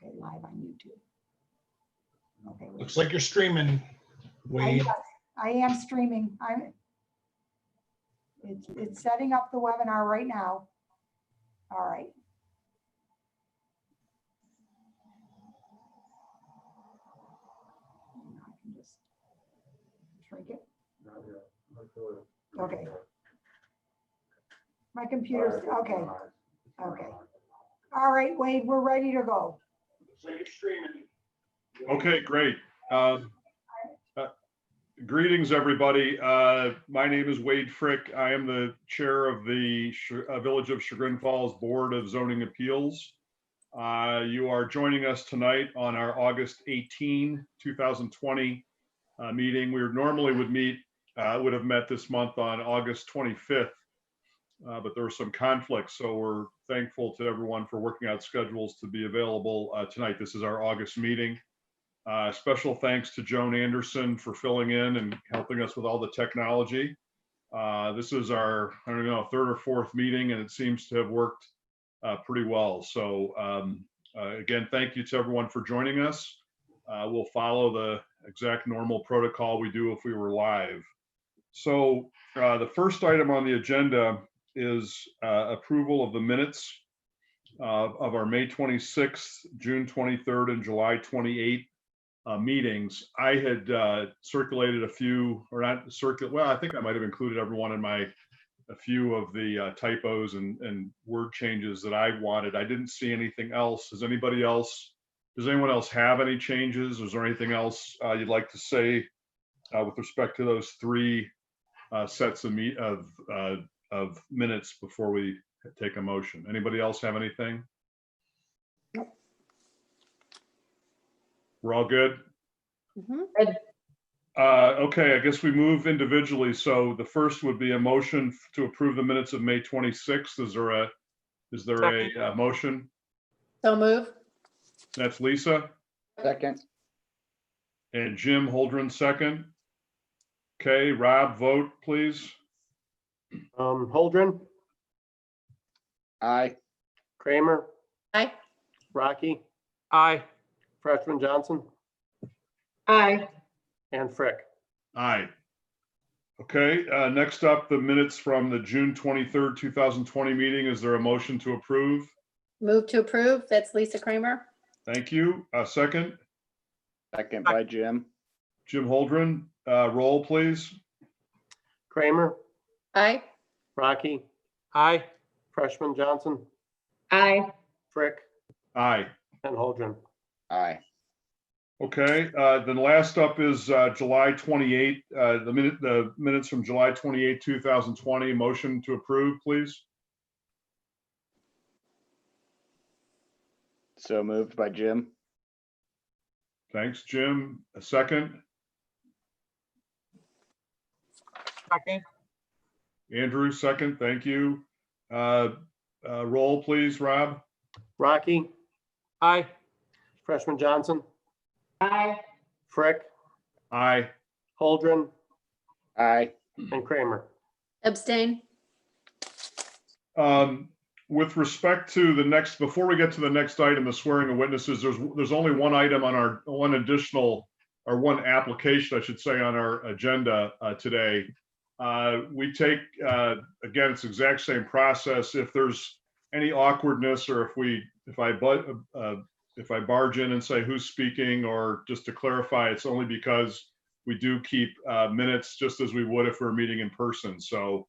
Okay, live on YouTube. Okay. wait. Looks like you're streaming, Wade. Yes, I am streaming. It's setting up the webinar right now. All right. I can just shrink it. Okay. My computer's, okay. Okay. All right, Wade, we're ready to go. Looks like you're streaming. Okay, great. Greetings, everybody. My name is Wade Frick. I am the chair of the Village of Chagrin Falls Board of Zoning Appeals. You are joining us tonight on our August 18, 2020 meeting. We normally would have met this month on August 25th, but there were some conflicts. So we're thankful to everyone for working out schedules to be available tonight. This is our August meeting. Special thanks to Joan Anderson for filling in and helping us with all the technology. This is our, I don't know, third or fourth meeting, and it seems to have worked pretty well. So again, thank you to everyone for joining us. We'll follow the exact normal protocol we do if we were live. So the first item on the agenda is approval of the minutes of our May 26th, June 23rd, and July 28th meetings. I had circulated a few, or not circulate, well, I think I might have included everyone in a few of the typos and word changes that I wanted. I didn't see anything else. Does anyone else have any changes? Is there anything else you'd like to say with respect to those three sets of minutes before we take a motion? Anybody else have anything? We're all good? Okay, I guess we move individually. So the first would be a motion to approve the minutes of May 26th. Is there a motion? So move. That's Lisa. Second. And Jim Holdren, second. Okay, Rob, vote, please. Holdren, Aye. Kramer, Aye. Rocky, Aye. Freshman Johnson, Aye. and Frick. Aye. Okay, next up, the minutes from the June 23rd, 2020 meeting. Is there a motion to approve? Move to approve. That's Lisa Kramer. Thank you. Second, Second by Jim. Jim Holdren. Roll, please. Kramer, Aye. Rocky, Aye. Freshman Johnson, Aye. Frick, Aye. and Holdren. Aye. Okay, then last up is July 28, the minutes from July 28, 2020. Motion to approve, please. So moved by Jim. Thanks, Jim. A second. Second. Andrew, second. Thank you. Roll, please, Rob. Rocky, Aye. Freshman Johnson, Aye. Frick, Aye. Holdren, Aye. and Kramer. Abstain. With respect to the next, before we get to the next item, the swearing of witnesses, there's only one item on our one application, I should say, on our agenda today. We take, again, it's the exact same process. If there's any awkwardness, or if I barge in and say who's speaking, or just to clarify, it's only because we do keep minutes just as we would if we were meeting in person. So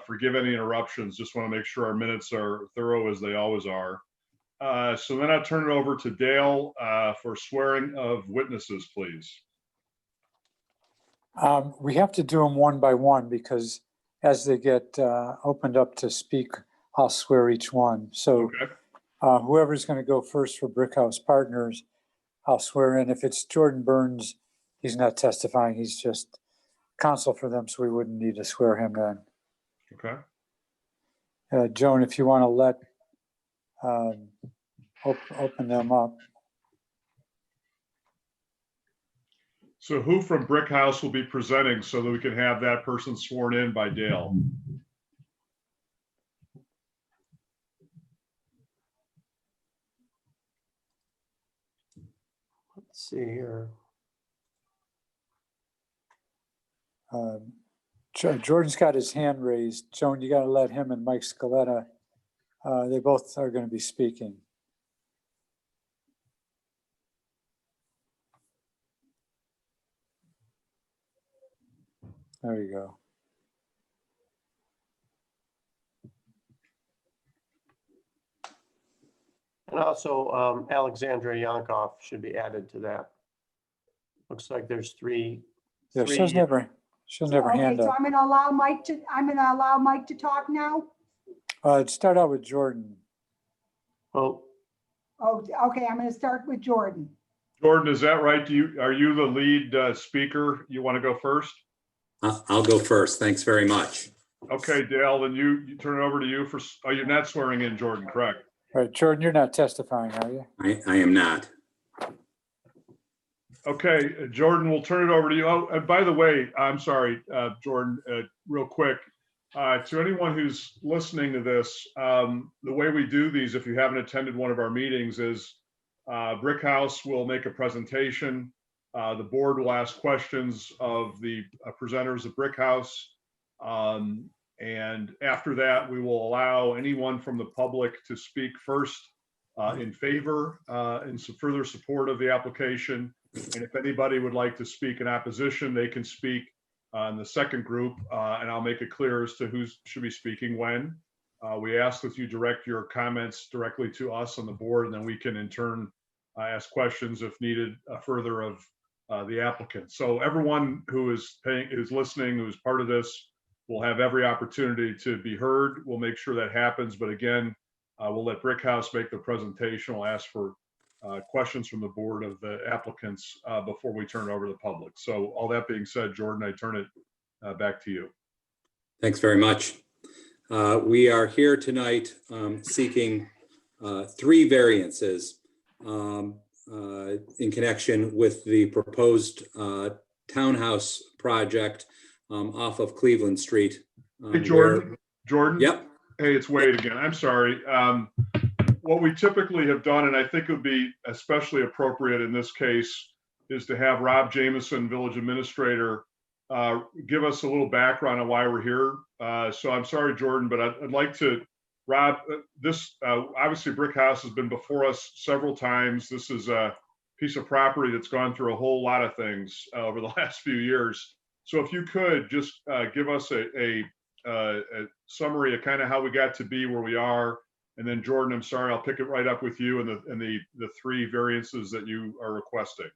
forgive any interruptions. Just want to make sure our minutes are thorough as they always are. So then I'll turn it over to Dale for swearing of witnesses, please. We have to do them one by one because as they get opened up to speak, I'll swear each one. So Okay. whoever's going to go first for Brickhouse Partners, I'll swear in. If it's Jordan Burns, he's not testifying. He's just counsel for them, so we wouldn't need to swear him in. Okay. Joan, if you want to let open them up. So who from Brickhouse will be presenting so that we can have that person sworn in by Dale? Let's see here. Jordan's got his hand raised. Joan, you got to let him and Mike Scaletta, they both are going to be speaking. There you go. And also Alexandra Yankoff should be added to that. Looks like there's three. Yeah, she'll never Okay, hand so up. I'm gonna allow Mike to talk now? Start out with Jordan. Well, Oh, okay, I'm gonna start with Jordan. Jordan, is that right? Are you the lead speaker? You want to go first? I'll go first. Thanks very much. Okay, Dale, then you turn it over to you for, oh, you're not swearing in Jordan, correct? All right, Jordan, you're not testifying, are you? I am not. Okay, Jordan, we'll turn it over to you. Oh, and by the way, I'm sorry, Jordan, real quick. To anyone who's listening to this, the way we do these, if you haven't attended one of our meetings, is Brickhouse will make a presentation. The board will ask questions of the presenters of Brickhouse. And after that, we will allow anyone from the public to speak first in favor and some further support of the application. And if anybody would like to speak in opposition, they can speak in the second group, and I'll make it clear as to who should be speaking when. We ask that you direct your comments directly to us on the board, and then we can in turn ask questions if needed further of the applicant. So everyone who is listening, who's part of this, will have every opportunity to be heard. We'll make sure that happens. But again, we'll let Brickhouse make the presentation. We'll ask for questions from the board of the applicants before we turn it over to the public. So all that being said, Jordan, I turn it back to you. Thanks very much. We are here tonight seeking 3 variances in connection with the proposed townhouse project off of Cleveland Street. Hey, Jordan. Jordan? Yep. Hey, it's Wade again. I'm sorry. What we typically have done, and I think it would be especially appropriate in this case, is to have Rob Jameson, Village Administrator, give us a little background on why we're here. So I'm sorry, Jordan, but I'd like to, Rob, this obviously Brickhouse has been before us several times. This is a piece of property that's gone through a whole lot of things over the last few years. So if you could just give us a summary of kind of how we got to be where we are. And then Jordan, I'm sorry, I'll pick it right up with you and the 3 variances that you are requesting.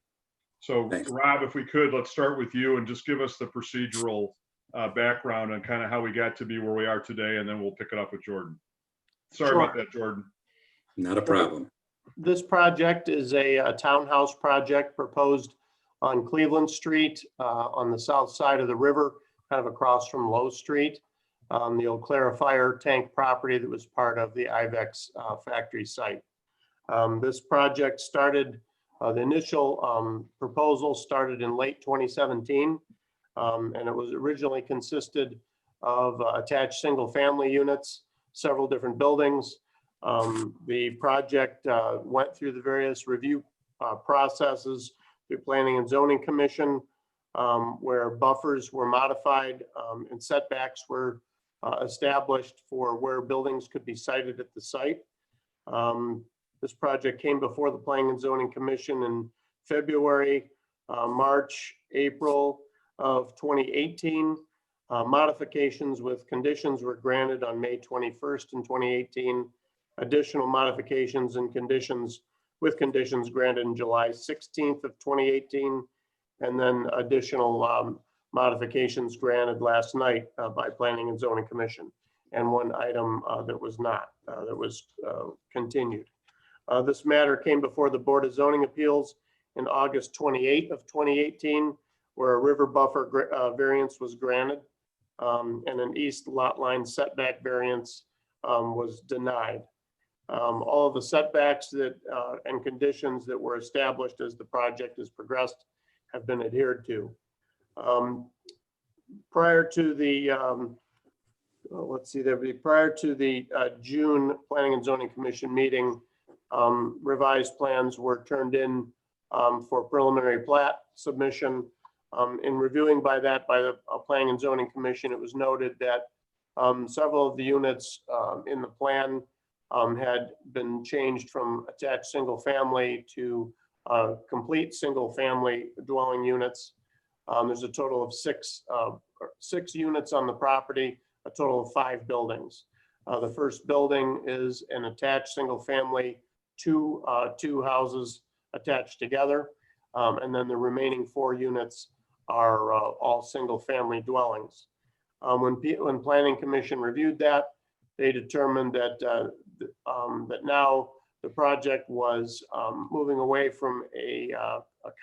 So Thanks. Rob, if we could, let's start with you and just give us the procedural background on kind of how we got to be where we are today, and then we'll pick it up with Jordan. Sorry Sure. about that, Jordan. Not a problem. this project is a townhouse project proposed on Cleveland Street on the south side of the river, kind of across from Low Street. The Eau Claire Fire Tank property that was part of the Ivex factory site. This project started, the initial proposal started in late 2017, and it was originally consisted of attached single-family units, several different buildings. The project went through the various review processes through Planning and Zoning Commission, where buffers were modified and setbacks were established for where buildings could be sited at the site. This project came before the Planning and Zoning Commission in February, March, April of 2018. Modifications with conditions were granted on May 21st in 2018. Additional modifications and conditions with conditions granted in July 16th of 2018. And then additional modifications granted last night by Planning and Zoning Commission. And one item that was not, that was continued. This matter came before the Board of Zoning Appeals in August 28th of 2018, where a river buffer variance was granted and an east lot line setback variance was denied. All of the setbacks that and conditions that were established as the project has progressed have been adhered to. Prior to the, let's see, prior to the June Planning and Zoning Commission meeting, revised plans were turned in for preliminary plat submission. In reviewing by the Planning and Zoning Commission, it was noted that several of the units in the plan had been changed from attached single family to complete single family dwelling units. There's a total of six units on the property, a total of 5 buildings. The first building is an attached single family, two houses attached together. And then the remaining 4 units are all single family dwellings. When Planning Commission reviewed that, they determined that that now the project was moving away from a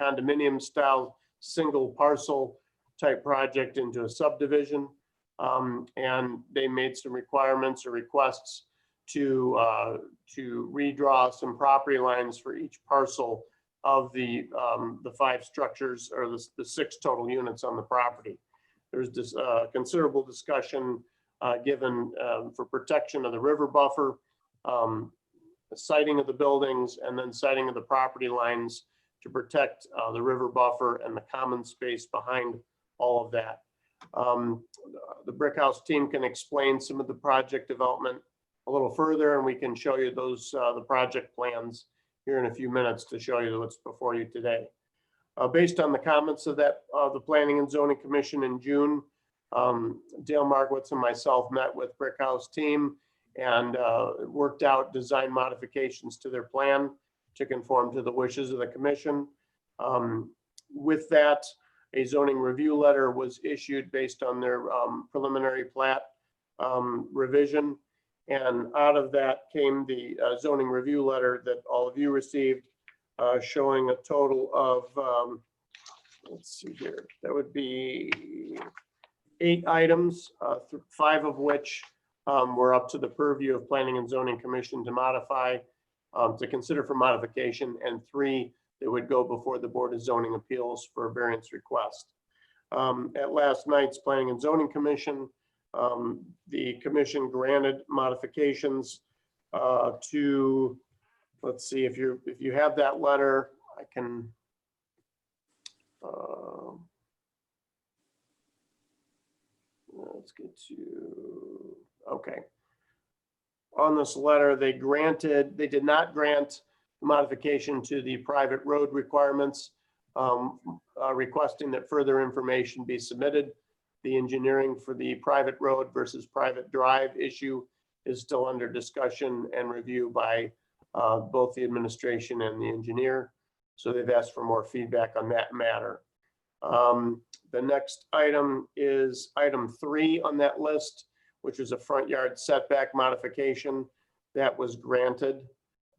condominium style single parcel type project into a subdivision. And they made some requirements or requests to redraw some property lines for each parcel of the 5 structures or the 6 total units on the property. There's this considerable discussion given for protection of the river buffer, siting of the buildings, and then siting of the property lines to protect the river buffer and the common space behind all of that. The Brickhouse team can explain some of the project development a little further, and we can show you those the project plans here in a few minutes to show you what's before you today. Based on the comments of the Planning and Zoning Commission in June, Dale Markowitz and myself met with Brickhouse team and worked out design modifications to their plan to conform to the wishes of the commission. With that, a zoning review letter was issued based on their preliminary plat revision. And out of that came the zoning review letter that all of you received, showing a total of, let's see here, that would be 8 items, 5 of which were up to the purview of Planning and Zoning Commission to modify, to consider for modification, and 3 that would go before the Board of Zoning Appeals for a variance request. At last night's Planning and Zoning Commission, the commission granted modifications to, let's see, if you have that letter, I can, let's get to, okay. On this letter, they did not grant modification to the private road requirements, requesting that further information be submitted. The engineering for the private road versus private drive issue is still under discussion and review by both the administration and the engineer. So they've asked for more feedback on that matter. The next item is item 3 on that list, which is a front yard setback modification that was granted.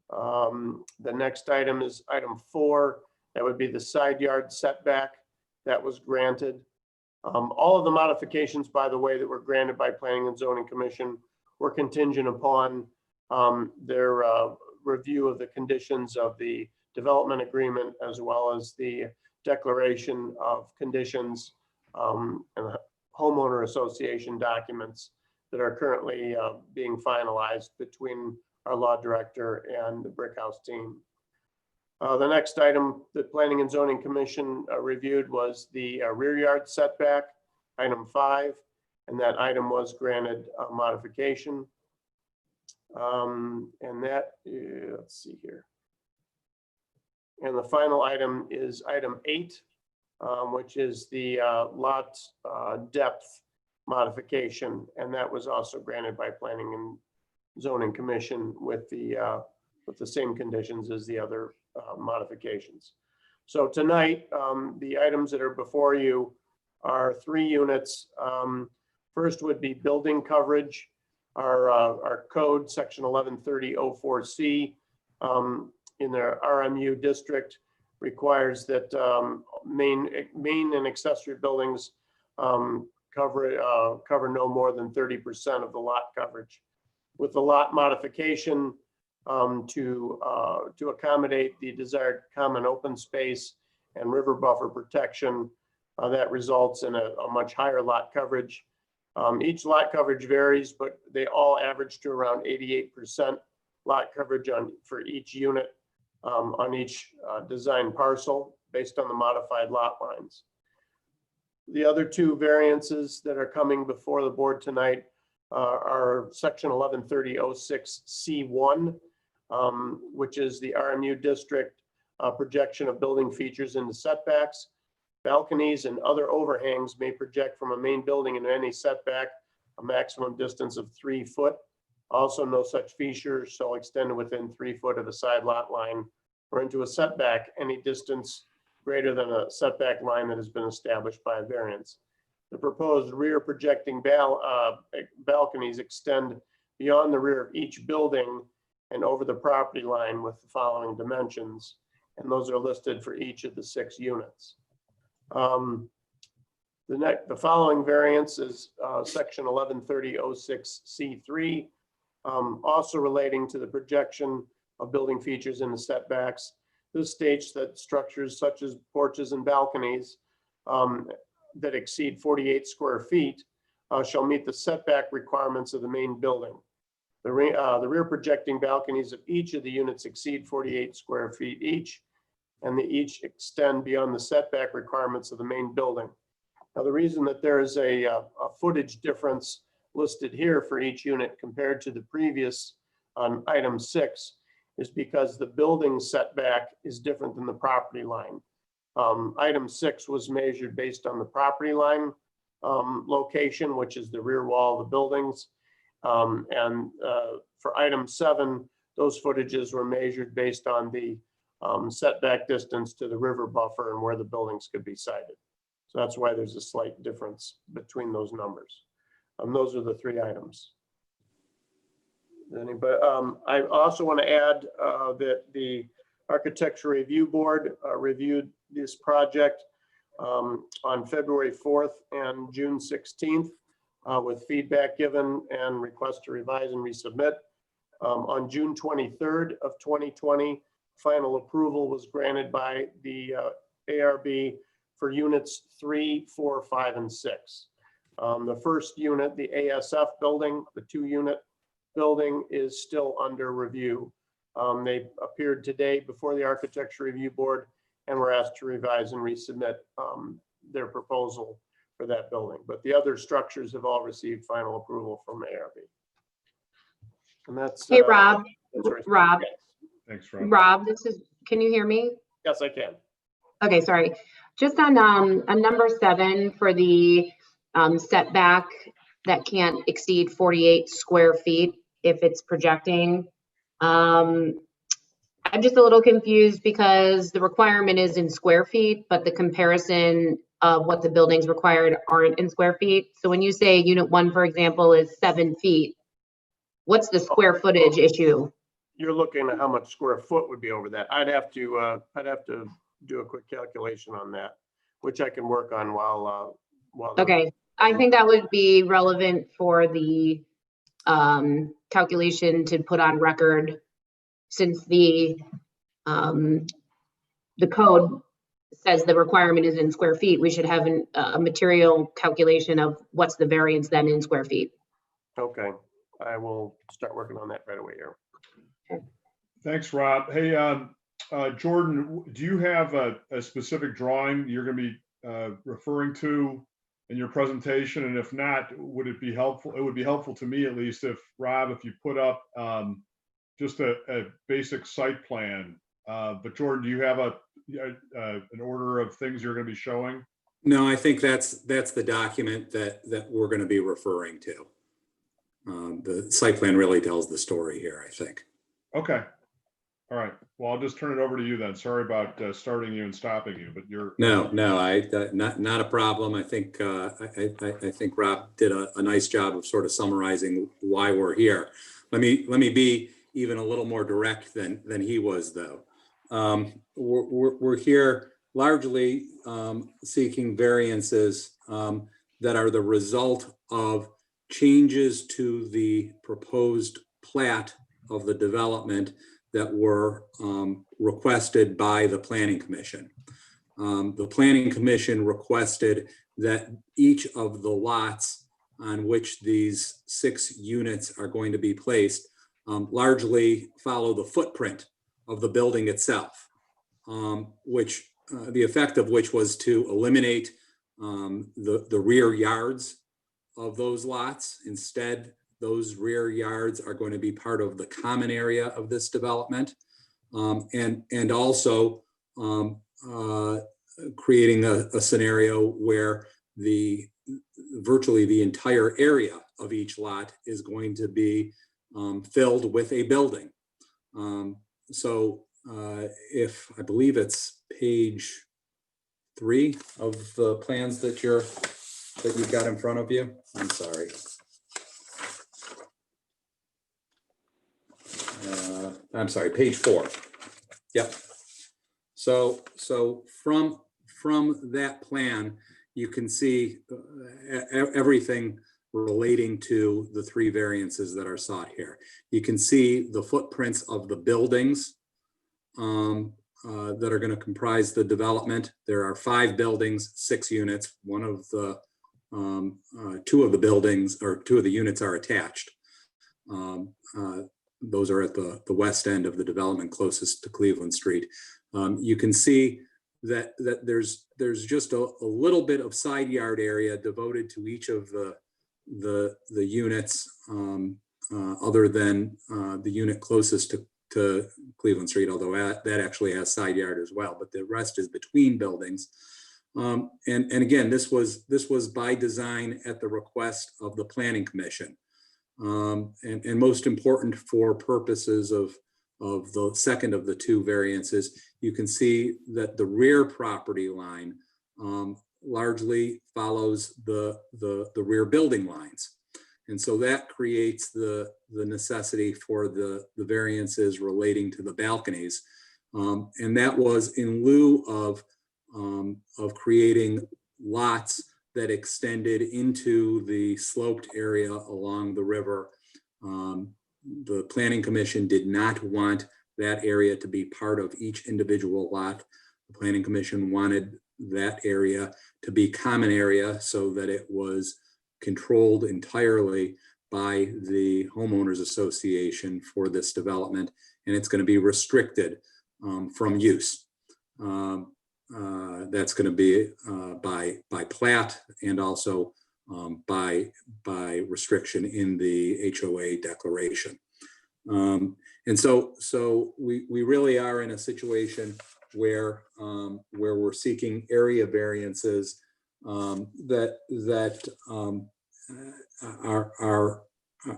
The next item is item 4. That would be the side yard setback that was granted. All of the modifications, by the way, that were granted by Planning and Zoning Commission were contingent upon their review of the conditions of the development agreement, as well as the declaration of conditions and homeowner association documents that are currently being finalized between our law director and the Brickhouse team. The next item that Planning and Zoning Commission reviewed was the rear yard setback, item 5, and that item was granted a modification. And that, let's see here. And the final item is item 8, which is the lot depth modification, and that was also granted by Planning and Zoning Commission with the same conditions as the other modifications. So tonight, the items that are before you are 3 units. First would be building coverage. Our code, section 1130-04C, in their RMU district requires that main and accessory buildings cover no more than 30% of the lot coverage. With the lot modification, to accommodate the desired common open space and river buffer protection, that results in a much higher lot coverage. Each lot coverage varies, but they all average to around 88% lot coverage for each unit. on each design parcel based on the modified lot lines. The other two variances that are coming before the board tonight are section 1130-06C1, which is the RMU district projection of building features into setbacks. Balconies and other overhangs may project from a main building in any setback a maximum distance of 3 foot. Also, no such feature shall extend within 3 foot of the side lot line or into a setback any distance greater than a setback line that has been established by a variance. The proposed rear projecting balconies extend beyond the rear of each building and over the property line with the following dimensions, and those are listed for each of the 6 units. The following variance is section 1130-06C3, also relating to the projection of building features in the setbacks. This states that structures such as porches and balconies that exceed 48 square feet shall meet the setback requirements of the main building. The rear projecting balconies of each of the units exceed 48 square feet each, and they each extend beyond the setback requirements of the main building. Now, the reason that there is a footage difference listed here for each unit compared to the previous on item 6 is because the building setback is different than the property line. Item 6 was measured based on the property line location, which is the rear wall of the buildings. For item 7, those footages were measured based on the setback distance to the river buffer and where the buildings could be sited. So that's why there's a slight difference between those numbers. Those are the 3 items. Anybody, I also want to add that the Architecture Review Board reviewed this project on February 4th and June 16th with feedback given and request to revise and resubmit. On June 23rd of 2020, final approval was granted by the ARB for units 3, 4, 5, and 6. The first unit, the ASF building, the 2-unit building, is still under review. They appeared today before the Architecture Review Board and were asked to revise and resubmit their proposal for that building. But the other structures have all received final approval from ARB. And that's Hey, Rob. sorry. Rob. Thanks, Rob. Rob, can you hear me? Yes, I can. Okay, sorry. Just on number 7 for the setback that can't exceed 48 square feet if it's projecting. I'm just a little confused because the requirement is in square feet, but the comparison of what the buildings required aren't in square feet. So when you say unit 1, for example, is 7 feet, what's the square footage issue? You're looking at how much square foot would be over that. I'd have to do a quick calculation on that, which I can work on while. Okay, I think that would be relevant for the calculation to put on record, since the code says the requirement is in square feet. We should have a material calculation of what's the variance then in square feet. Okay, I will start working on that right away here. Thanks, Rob. Hey, Jordan, do you have a specific drawing you're going to be referring to in your presentation? And if not, would it be helpful? It would be helpful to me, at least, if Rob, if you put up just a basic site plan. But Jordan, do you have an order of things you're going to be showing? No, I think that's the document that we're going to be referring to. The site plan really tells the story here, I think. Okay. All right. Well, I'll just turn it over to you then. Sorry about starting you and stopping you, but you're. No, not a problem. I think I think Rob did a nice job of sort of summarizing why we're here. Let me be even a little more direct than he was, though. We're here largely seeking variances that are the result of changes to the proposed plat of the development that were requested by the Planning Commission. The Planning Commission requested that each of the lots on which these 6 units are going to be placed largely follow the footprint of the building itself, which the effect of which was to eliminate the rear yards of those lots. Instead, those rear yards are going to be part of the common area of this development, and also creating a scenario where virtually the entire area of each lot is going to be filled with a building. So if I believe it's page 3 of the plans that you've got in front of you. I'm sorry. I'm sorry, page 4. Yep. So from that plan, you can see everything relating to the 3 variances that are sought here. You can see the footprints of the buildings that are going to comprise the development. There are 5 buildings, 6 units. One of the 2 of the buildings, or 2 of the units, are attached. Those are at the west end of the development closest to Cleveland Street. You can see that there's just a little bit of side yard area devoted to each of the units, other than the unit closest to Cleveland Street, although that actually has side yard as well, but the rest is between buildings. And again, this was by design at the request of the Planning Commission. And most important for purposes of the second of the 2 variances, you can see that the rear property line largely follows the rear building lines. And so that creates the necessity for the variances relating to the balconies. And that was in lieu of creating lots that extended into the sloped area along the river. The Planning Commission did not want that area to be part of each individual lot. The Planning Commission wanted that area to be common area so that it was controlled entirely by the homeowners association for this development, and it's going to be restricted from use. That's going to be by plat and also by restriction in the HOA declaration. And so we really are in a situation where we're seeking area variances that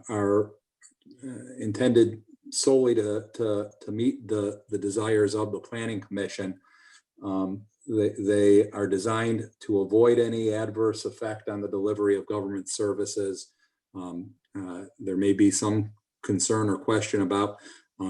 are intended solely to meet the desires of the Planning Commission. They are designed to avoid any adverse effect on the delivery of government services. There may be some concern or question about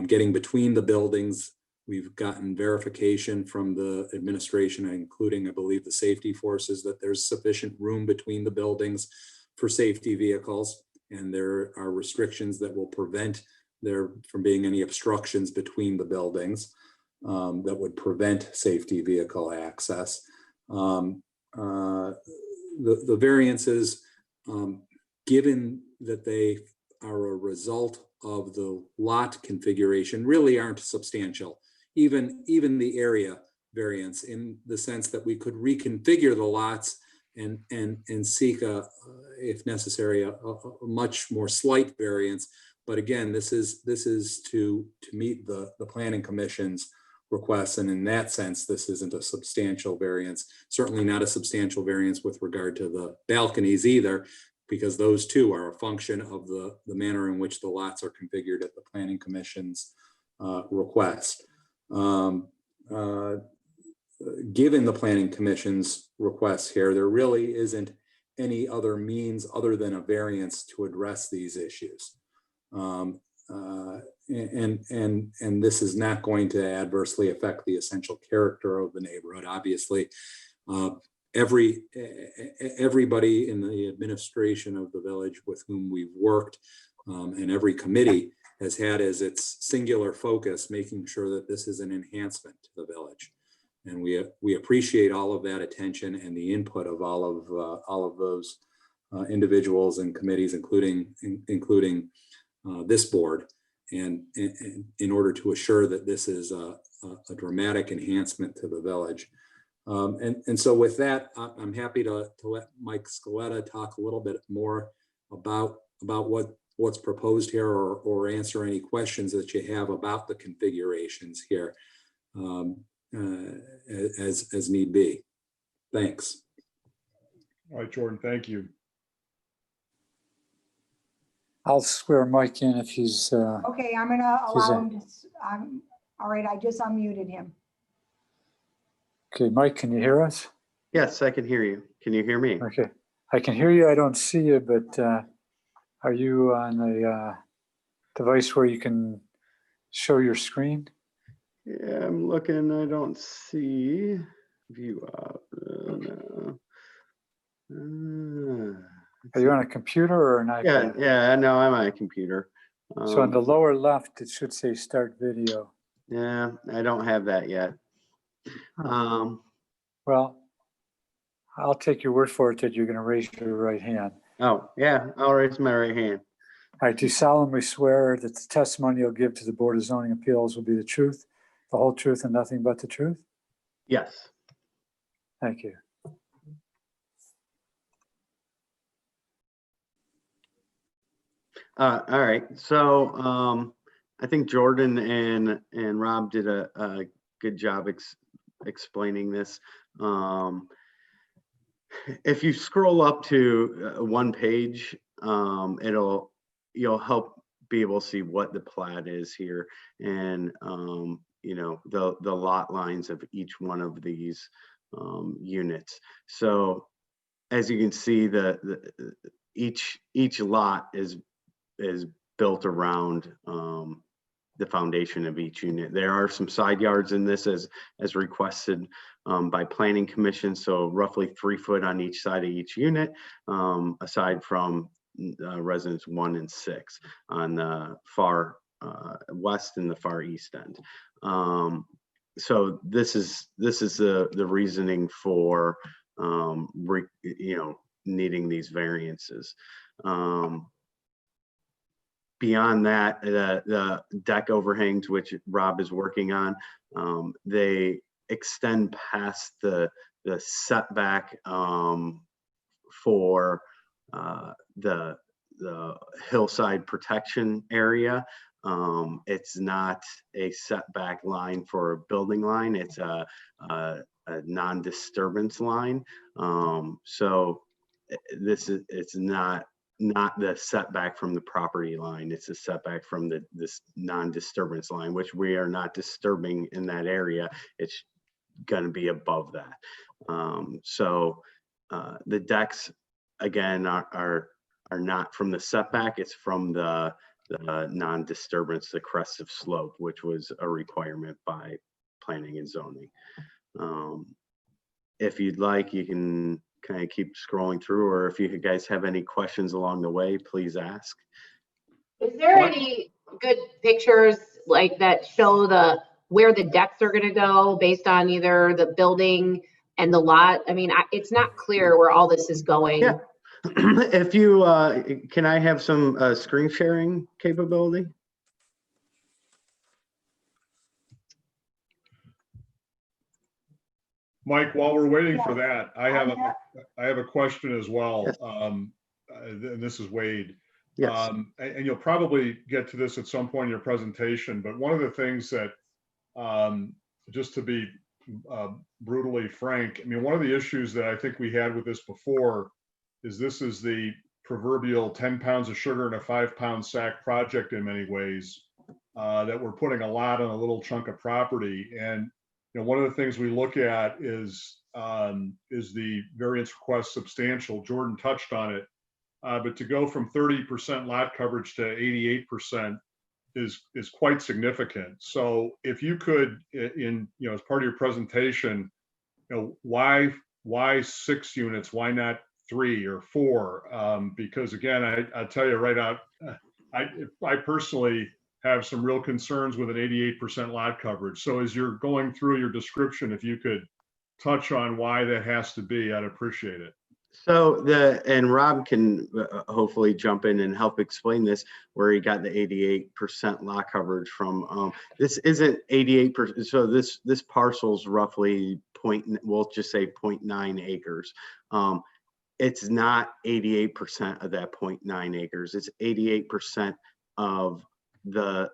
getting between the buildings. We've gotten verification from the administration, including, I believe, the safety forces, that there's sufficient room between the buildings for safety vehicles, and there are restrictions that will prevent there from being any obstructions between the buildings that would prevent safety vehicle access. The variances, given that they are a result of the lot configuration, really aren't substantial. Even the area variance, in the sense that we could reconfigure the lots and seek if necessary, a much more slight variance. But again, this is to meet the Planning Commission's requests, and in that sense, this isn't a substantial variance. Certainly not a substantial variance with regard to the balconies either, because those too are a function of the manner in which the lots are configured at the Planning Commission's request. Given the Planning Commission's request here, there really isn't any other means other than a variance to address these issues. And this is not going to adversely affect the essential character of the neighborhood. Obviously, everybody in the administration of the village with whom we've worked, and every committee has had as its singular focus making sure that this is an enhancement to the village. And we appreciate all of that attention and the input of all of those individuals and committees, including this board. in order to assure that this is a dramatic enhancement to the village. And so with that, I'm happy to let Mike Scaletta talk a little bit more about what's proposed here, or answer any questions that you have about the configurations here as need be. Thanks. All right, Jordan, thank you. I'll swear Mike in if he's, Okay, I'm gonna She's allow in. him to, all right, I just unmuted him. okay, Mike, can you hear us? Yes, I can hear you. Can you hear me? Okay, I can hear you. I don't see you, but are you on a device where you can show your screen? Yeah, I'm looking. I don't see view up. No. Are you on a computer or an Yeah, iPad? yeah, no, I'm on a computer. So on the lower left, it should say start video. Yeah, I don't have that yet. Well, I'll take your word for it that you're going to raise your right hand. Oh, yeah, I'll raise my right hand. I do solemnly swear that the testimony you'll give to the Board of Zoning Appeals will be the truth, the whole truth, and nothing but the truth. Yes. Thank you. All right. So I think Jordan and Rob did a good job explaining this. If you scroll up to one page, you'll help be able to see what the plat is here, and you know, the lot lines of each one of these units. So as you can see, each lot is built around the foundation of each unit. There are some side yards in this as requested by Planning Commission, so roughly 3 foot on each side of each unit, aside from residence 1 and 6 on the far west and the far east end. So this is the reasoning for needing these variances. Beyond that, the deck overhangs, which Rob is working on, they extend past the setback for the hillside protection area. It's not a setback line for a building line. It's a non-disturbance line. So it's not the setback from the property line. It's a setback from this non-disturbance line, which we are not disturbing in that area. It's going to be above that. So the decks, again, are not from the setback. It's from the non-disturbance, the crest of slope, which was a requirement by planning and zoning. If you'd like, you can kind of keep scrolling through, or if you guys have any questions along the way, please ask. Is there any good pictures like that show where the decks are going to go based on either the building and the lot? I mean, it's not clear where all this is going. Yeah. If you, can I have some screen sharing capability? Mike, while we're waiting for that, I have a question as well. Yes. And this is Wade. Yes. And you'll probably get to this at some point in your presentation, but one of the things that, just to be brutally frank, I mean, one of the issues that I think we had with this before is this is the proverbial 10 pounds of sugar in a 5-pound sack project in many ways, that we're putting a lot on a little chunk of property. And you know, one of the things we look at is the variance request substantial. Jordan touched on it, but to go from 30% lot coverage to 88% is quite significant. So if you could, as part of your presentation, why 6 units? Why not 3 or 4? Because again, I'll tell you right out, I personally have some real concerns with an 88% lot coverage. So as you're going through your description, if you could touch on why that has to be, I'd appreciate it. So and Rob can hopefully jump in and help explain this, where he got the 88% lot coverage from. This isn't 88%. So this parcel's roughly we'll just say 0.9 acres. It's not 88% of that 0.9 acres. It's 88% of the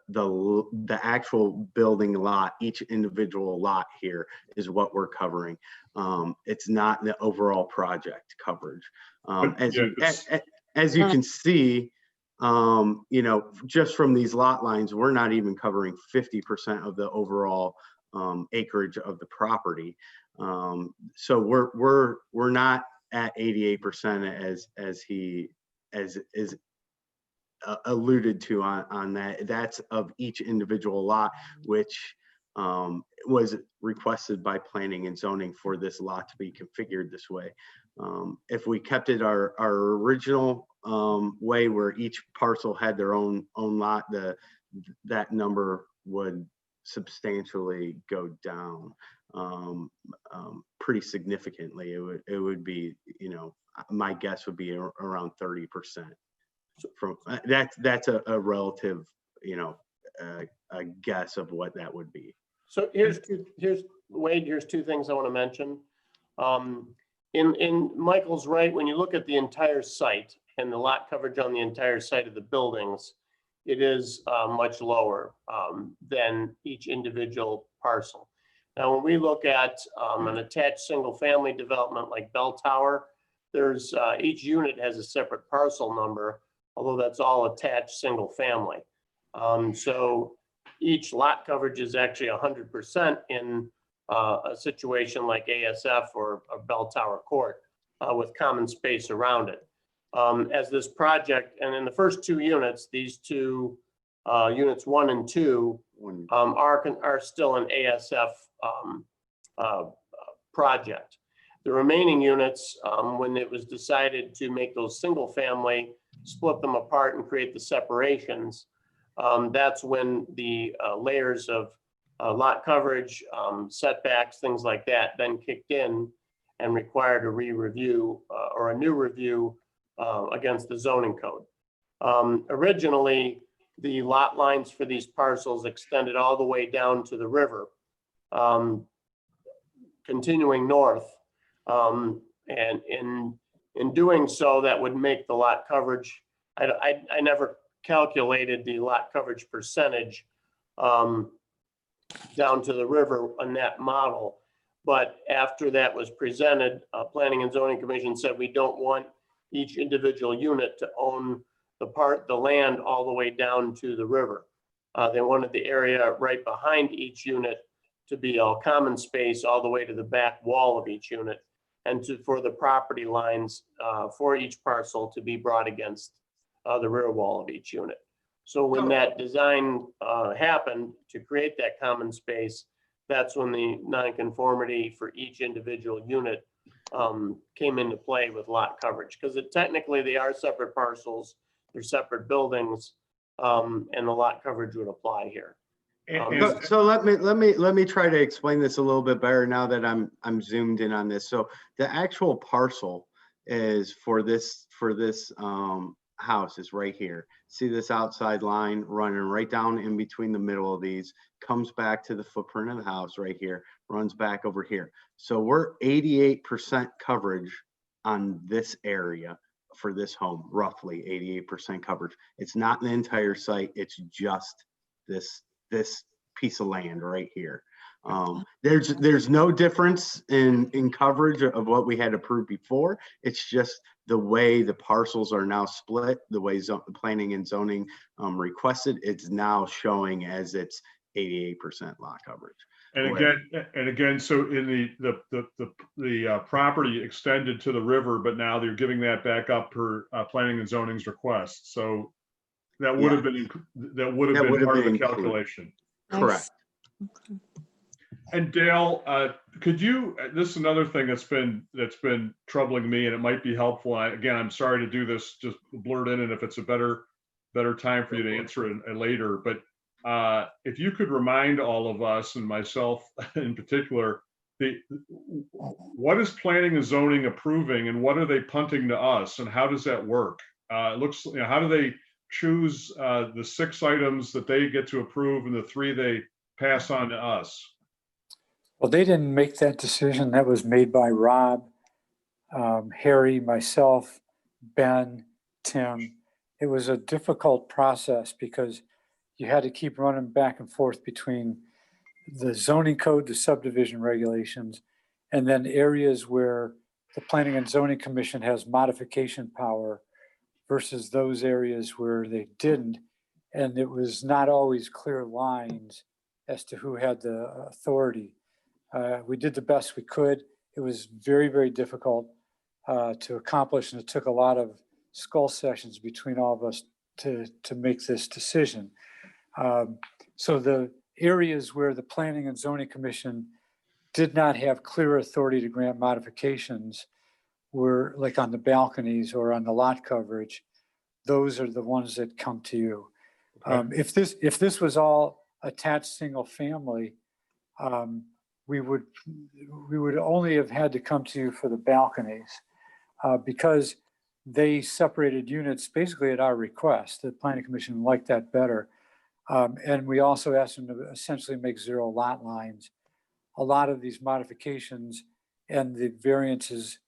actual building lot. Each individual lot here is what we're covering. It's not the overall project coverage. As you can see, you know, just from these lot lines, we're not even covering 50% of the overall acreage of the property. So we're not at 88% as is alluded to on that. That's of each individual lot, which was requested by planning and zoning for this lot to be configured this way. If we kept it our original way, where each parcel had their own lot, that number would substantially go down pretty significantly. It would be, you know, my guess would be around 30%. From that's a relative, you know, a guess of what that would be. So here's Wade, here's two things I want to mention. In Michael's right, when you look at the entire site and the lot coverage on the entire site of the buildings, it is much lower than each individual parcel. Now, when we look at an attached single family development like Bell Tower, there's each unit has a separate parcel number, although that's all attached single family. So each lot coverage is actually 100% in a situation like ASF or Bell Tower Court with common space around it. As this project, and in the first two units, these two units 1 and 2 are still an ASF project. The remaining units, when it was decided to make those single family, split them apart and create the separations, that's when the layers of lot coverage, setbacks, things like that, then kicked in and required a re-review or a new review against the zoning code. Originally, the lot lines for these parcels extended all the way down to the river, continuing north. And in doing so, that would make the lot coverage, I never calculated the lot coverage percentage down to the river on that model. But after that was presented, Planning and Zoning Commission said we don't want each individual unit to own the land all the way down to the river. They wanted the area right behind each unit to be all common space all the way to the back wall of each unit, and for the property lines for each parcel to be brought against the rear wall of each unit. So when that design happened to create that common space, that's when the nonconformity for each individual unit came into play with lot coverage, because technically they are separate parcels, they're separate buildings, and the lot coverage would apply here. So let me try to explain this a little bit better now that I'm zoomed in on this. So the actual parcel is for this house is right here. See this outside line running right down in between the middle of these, comes back to the footprint of the house right here, runs back over here. So we're 88% coverage on this area for this home, roughly 88% coverage. It's not the entire site, it's just this piece of land right here. There's no difference in coverage of what we had approved before. It's just the way the parcels are now split, the way planning and zoning requested, it's now showing as it's 88% lot coverage. And again, so in the property extended to the river, but now they're giving that back up per planning and zoning's request. So that would have been part of the calculation. Correct. Okay. And Dale, could you? This is another thing that's been troubling me, and it might be helpful. Again, I'm sorry to do this, just blurt in, and if it's a better time for you to answer it later. But if you could remind all of us, and myself in particular, what is planning and zoning approving and what are they punting to us and how does that work? It looks, how do they choose the 6 items that they get to approve and the 3 they pass on to us? Well, they didn't make that decision. That was made by Rob, Harry, myself, Ben, Tim. It was a difficult process because you had to keep running back and forth between the zoning code, the subdivision regulations, and then areas where the Planning and Zoning Commission has modification power versus those areas where they didn't. And it was not always clear lines as to who had the authority. We did the best we could. It was very, very difficult to accomplish, and it took a lot of skull sessions between all of us to make this decision. So the areas where the Planning and Zoning Commission did not have clear authority to grant modifications were like on the balconies or on the lot coverage. Those are the ones that come to you. If this was all attached single family, we would only have had to come to you for the balconies because they separated units basically at our request. The Planning Commission liked that better. And we also asked them to essentially make 0 lot lines. A lot of these modifications and the variances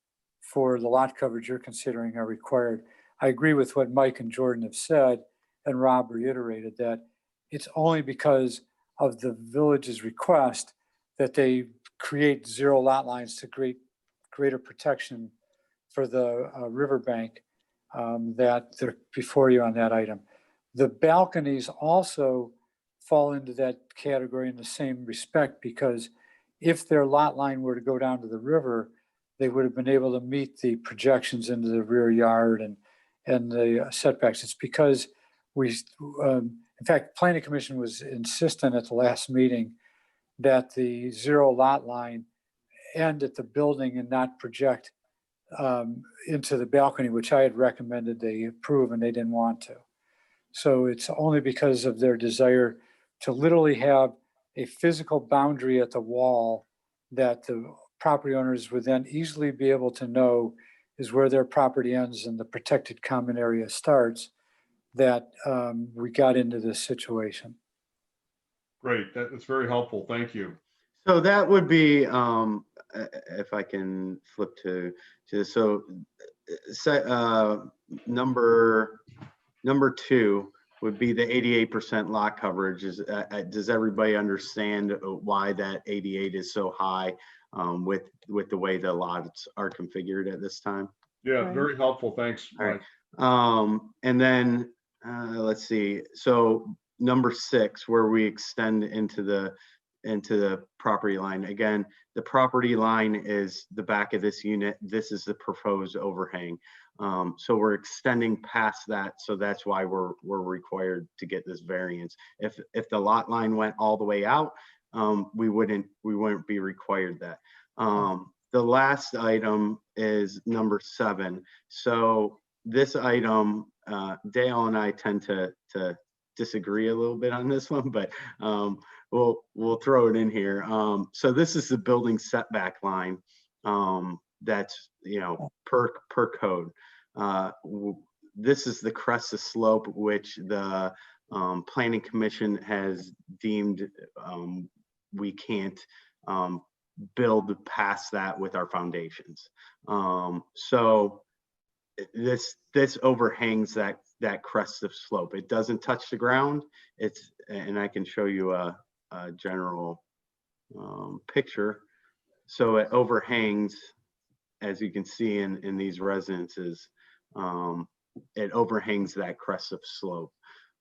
for the lot coverage you're considering are required. I agree with what Mike and Jordan have said, and Rob reiterated that it's only because of the village's request that they create 0 lot lines to create greater protection for the riverbank that they're before you on that item. The balconies also fall into that category in the same respect because if their lot line were to go down to the river, they would have been able to meet the projections into the rear yard and the setbacks. It's because we, in fact, Planning Commission was insistent at the last meeting that the 0 lot line end at the building and not project into the balcony, which I had recommended they approve, and they didn't want to. So it's only because of their desire to literally have a physical boundary at the wall that the property owners would then easily be able to know is where their property ends and the protected common area starts, that we got into this situation. Great, that's very helpful. Thank you. So that would be, if I can flip to so number 2 would be the 88% lot coverage. Does everybody understand why that 88 is so high with the way the lots are configured at this time? Yeah, Right. very helpful. Thanks. All right. And then let's see. So number 6, where we extend into the property line. Again, the property line is the back of this unit. This is the proposed overhang. So we're extending past that. So that's why we're required to get this variance. If the lot line went all the way out, we wouldn't be required that. The last item is number 7. So this item, Dale and I tend to disagree a little bit on this one, but we'll throw it in here. So this is the building setback line. That's, per code. This is the crest of slope, which the Planning Commission has deemed we can't build past that with our foundations. So this overhangs that crest of slope. It doesn't touch the ground. And I can show you a general picture. So it overhangs, as you can see in these residences, it overhangs that crest of slope.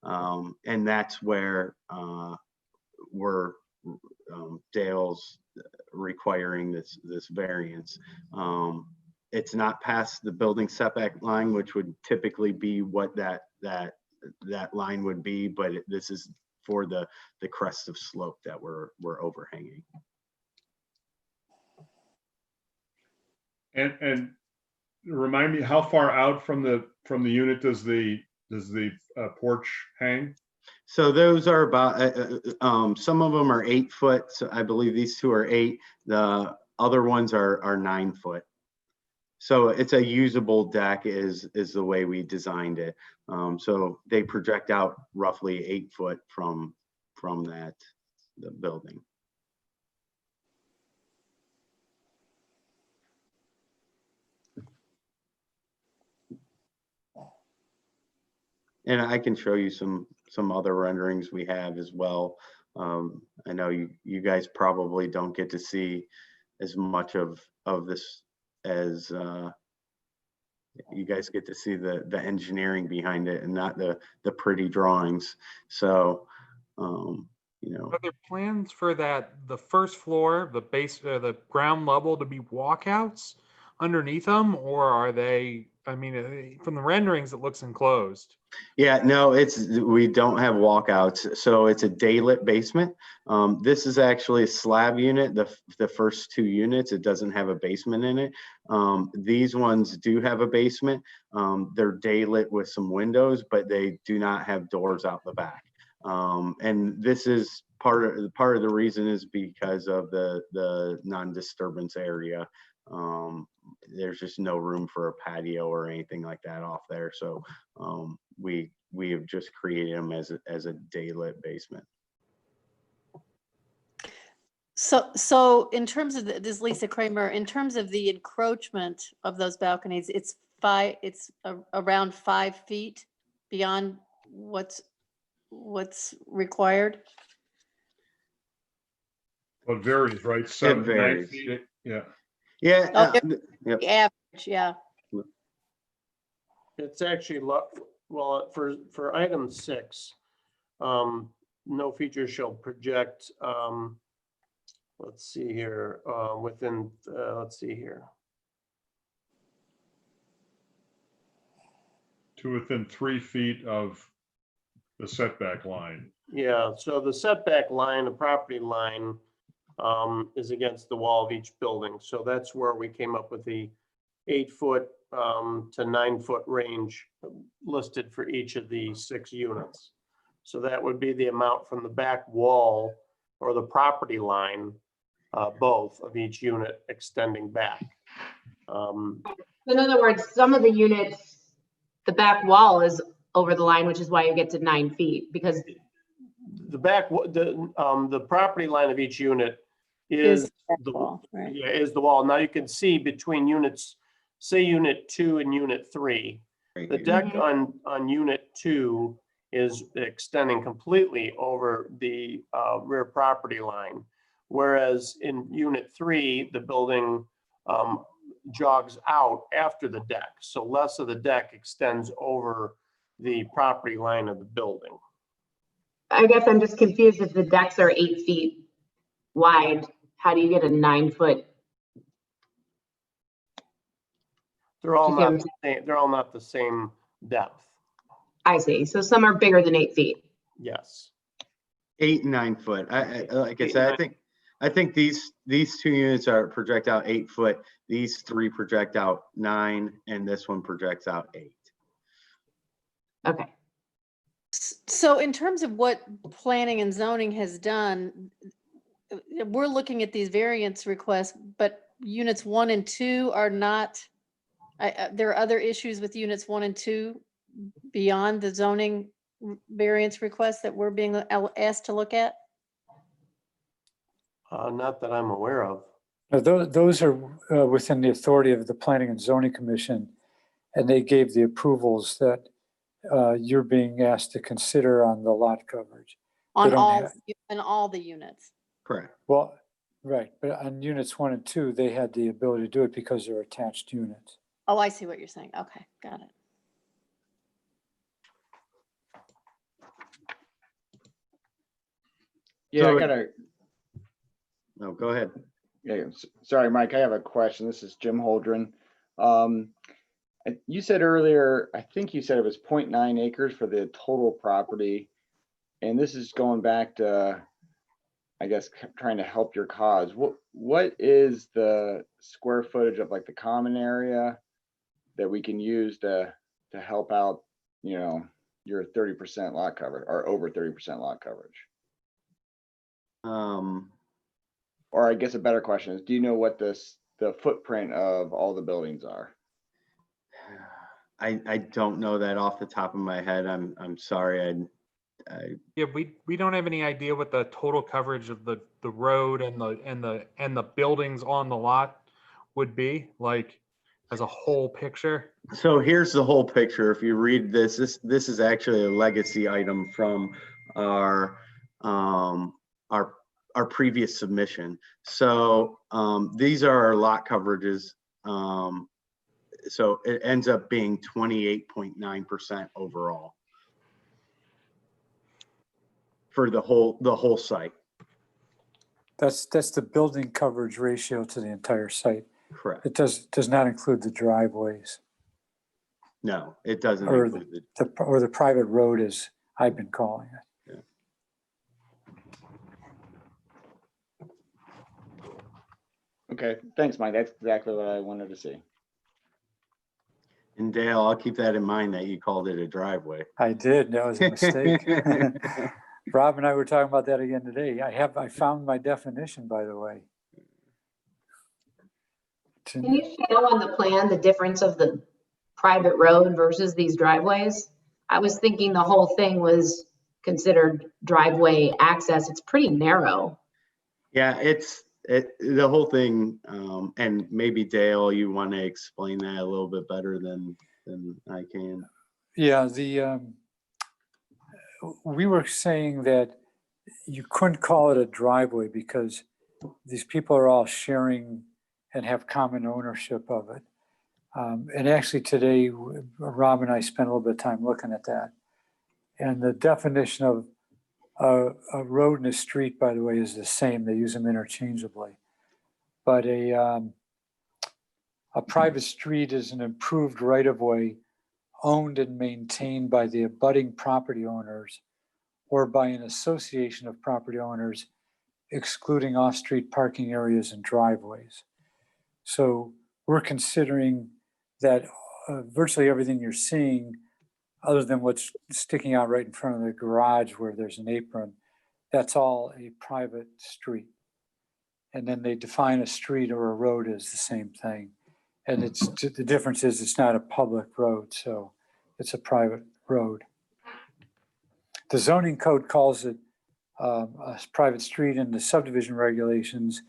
And that's where Dale's requiring this variance. It's not past the building setback line, which would typically be what that line would be, but this is for the crest of slope that we're overhanging. And remind me, how far out from the unit does the porch hang? So those are about some of them are 8 foot. So I believe these 2 are 8. other ones are 9 foot. So it's a usable deck is the way we designed it. So they project out roughly 8 foot from the building. And I can show you some other renderings we have as well. I know you guys probably don't get to see as much of this as you guys get to see the engineering behind it and not the pretty drawings. So, you know, Are there plans for the first floor, the base, the ground level to be walkouts underneath them, or are they? I mean, from the renderings, it looks enclosed. yeah, no, we don't have walkouts, so it's a daylit basement. This is actually a slab unit. The first 2 units, it doesn't have a basement in it. These ones do have a basement. They're daylit with some windows, but they do not have doors out the back. And this is part of the reason is because of the non-disturbance area. There's just no room for a patio or anything like that off there. So we have just created them as a daylit basement. So in terms of this, Lisa Kramer, in terms of the encroachment of those balconies, it's around 5 feet beyond what's required. Well, it varies, right? 7 to 9 varies. feet. Yeah. Yeah. Okay. Yep. The average, yeah. It's actually, well, for item 6, no feature shall project, let's see here, within, let's see here. To within 3 feet of the setback line. Yeah, so the setback line, the property line, is against the wall of each building. So that's where we came up with the 8 foot to 9 foot range listed for each of the 6 units. So that would be the amount from the back wall or the property line, both of each unit extending back. In other words, some of the units, the back wall is over the line, which is why you get to 9 feet, because The back, the property line of each unit is the wall, right? Yeah, is the wall. Now you can see between units, say unit 2 and unit 3, the deck on unit 2 is extending completely over the rear property line. Whereas in unit 3, the building jogs out after the deck. So less of the deck extends over the property line of the building. I guess I'm just confused. If the decks are 8 feet wide, how do you get a 9 foot? They're all Do you see what not I'm the same, they're all not the same depth. I see. So some are bigger than 8 feet. Yes. 8 and 9 foot. Like I 8 said, and I think these 2 units are project out 8 foot. These 3 project out 9, and this one projects out 8. Okay. So in terms of what planning and zoning has done, we're looking at these variance requests, but units 1 and 2 are not, there are other issues with units 1 and 2 beyond the zoning variance requests that we're being asked to look at? Not that I'm aware of. Now, those are within the authority of the Planning and Zoning Commission, and they gave the approvals that you're being asked to consider on the lot coverage. On don't all, have- in all the units? Correct. Well, right, but on units 1 and 2, they had the ability to do it because they're attached units. Oh, I see what you're saying. Okay, got it. Yeah, So- I gotta, No, go ahead. yeah, sorry, Mike, I have a question. This is Jim Holdren. You said earlier, I think you said it was 0.9 acres for the total property. And this is going back to, I guess, trying to help your cause. What is the square footage of like the common area that we can use to help out, you know, your 30% lot coverage or over 30% lot coverage? or I guess a better question is, do you know what the footprint of all the buildings are? I don't know that off the top of my head. I'm sorry. Yeah, we don't have any idea what the total coverage of the road and the buildings on the lot would be, like, as a whole picture. So here's the whole picture. If you read this is actually a legacy item from our previous submission. So these are our lot coverages. So it ends up being 28.9% overall for the whole site. That's the building coverage ratio to the entire site. Correct. It does not include the driveways No, it doesn't or include or the private road, as I've been calling it. Okay, thanks, Mike. That's exactly what I wanted to see. And Dale, I'll keep that in mind that you called it a driveway. I did. That was a mistake. Rob and I were talking about that again today. I found my definition, by the way. Can you show on the plan the difference of the private road versus these driveways? I was thinking the whole thing was considered driveway access. It's pretty narrow. Yeah, the whole thing, and maybe Dale, you want to explain that a little bit better than I can. Yeah, we were saying that you couldn't call it a driveway because these people are all sharing and have common ownership of it. And actually today, Rob and I spent a little bit of time looking at that. And the definition of a road and a street, by the way, is the same. They use them interchangeably. But a private street is an improved right-of-way owned and maintained by the abutting property owners or by an association of property owners, excluding off-street parking areas and driveways. So we're considering that virtually everything you're seeing, other than what's sticking out right in front of the garage where there's an apron, that's all a private street. And then they define a street or a road as the same thing. And the difference is it's not a public road, so it's a private road. The zoning code calls it a private street in the subdivision regulations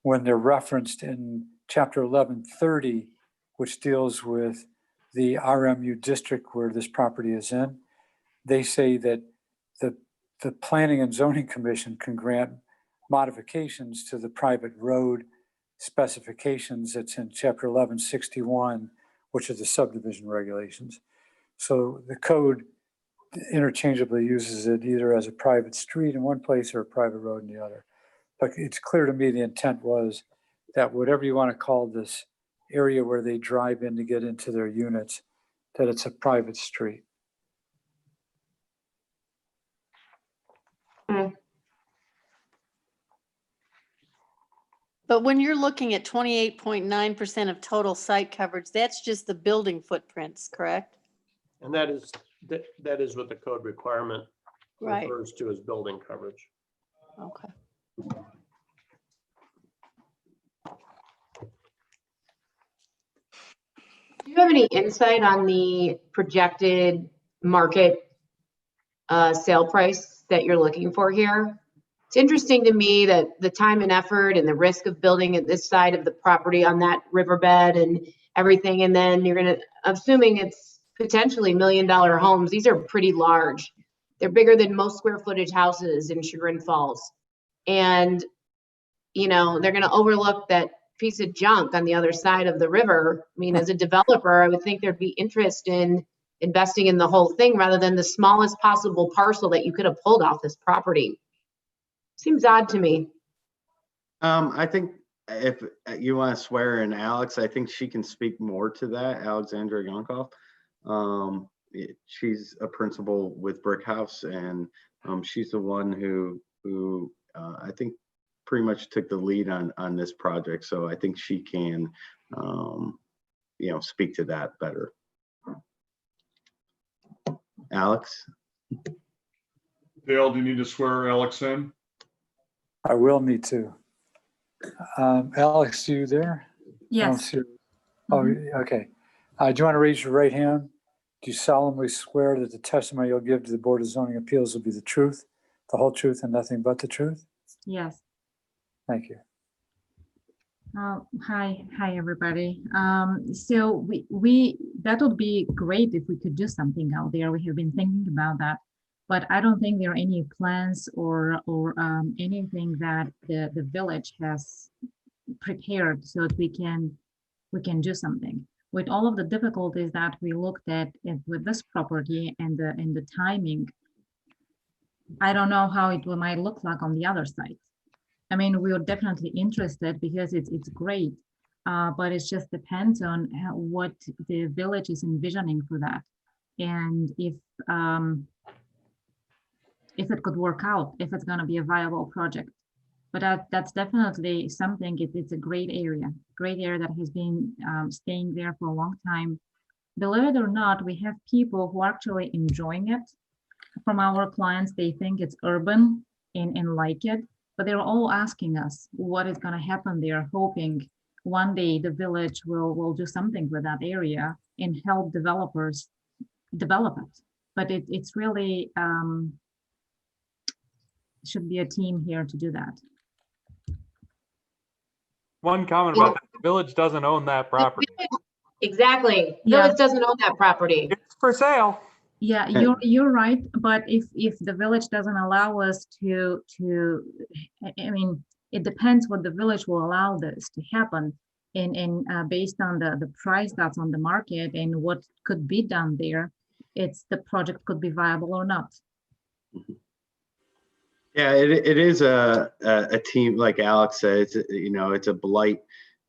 when they're referenced in Chapter 1130, which deals with the RMU district where this property is in. They say that the Planning and Zoning Commission can grant modifications to the private road specifications that's in Chapter 1161, which are the subdivision regulations. So the code interchangeably uses it either as a private street in one place or a private road in the other. But it's clear to me the intent was that whatever you want to call this area where they drive in to get into their units, that it's a private street. But when you're looking at 28.9% of total site coverage, that's just the building footprints, correct? And that is what the code requirement Right. refers to as building coverage. Okay. Do you have any insight on the projected market sale price that you're looking for here? It's interesting to me that the time and effort and the risk of building at this side of the property on that riverbed and everything, and then you're gonna, assuming it's potentially $1 million homes, these are pretty large. They're bigger than most square footage houses in Chagrin Falls. And, you know, they're gonna overlook that piece of junk on the other side of the river. I mean, as a developer, I would think there'd be interest in investing in the whole thing rather than the smallest possible parcel that you could have pulled off this property. Seems odd to me. I think if you want to swear in Alex, I think she can speak more to that, Alexandra Yonkov. She's a principal with Brick House, and she's the one who I think pretty much took the lead on this project. So I think she can, speak to that better. Alex? Dale, do you need to swear Alex in? I will need to. Alex, you there? I don't Yes. see- Oh, okay. Do you want to raise your right hand? Do you solemnly swear that the testimony you'll give to the Board of Zoning Appeals will be the truth, the whole truth, and nothing but the truth? Yes. Thank you. Hi, everybody. So that would be great if we could do something out there. We have been thinking about that, but I don't think there are any plans or anything that the village has prepared so that we can do something. With all of the difficulties that we looked at with this property and the timing, I don't know how it might look like on the other side. I mean, we are definitely interested because it's great, but it just depends on what the village is envisioning for that, and if it could work out, if it's going to be a viable project. But that's definitely something. It's a great area that has been staying there for a long time. Believe it or not, we have people who are actually enjoying it. From our clients, they think it's urban and like it. But they're all asking us what is going to happen there, hoping one day the village will do something with that area and help developers develop it. But it's really should be a team here to do that. One comment about that, the village doesn't own that property. Exactly. Yeah. Village doesn't own that property. It's for sale. Yeah, you're right. But if the village doesn't allow us to, I mean, it depends what the village will allow this to happen, and based on the price that's on the market and what could be done there, the project could be viable or not. Yeah, it is a team, like Alex said, it's a blight,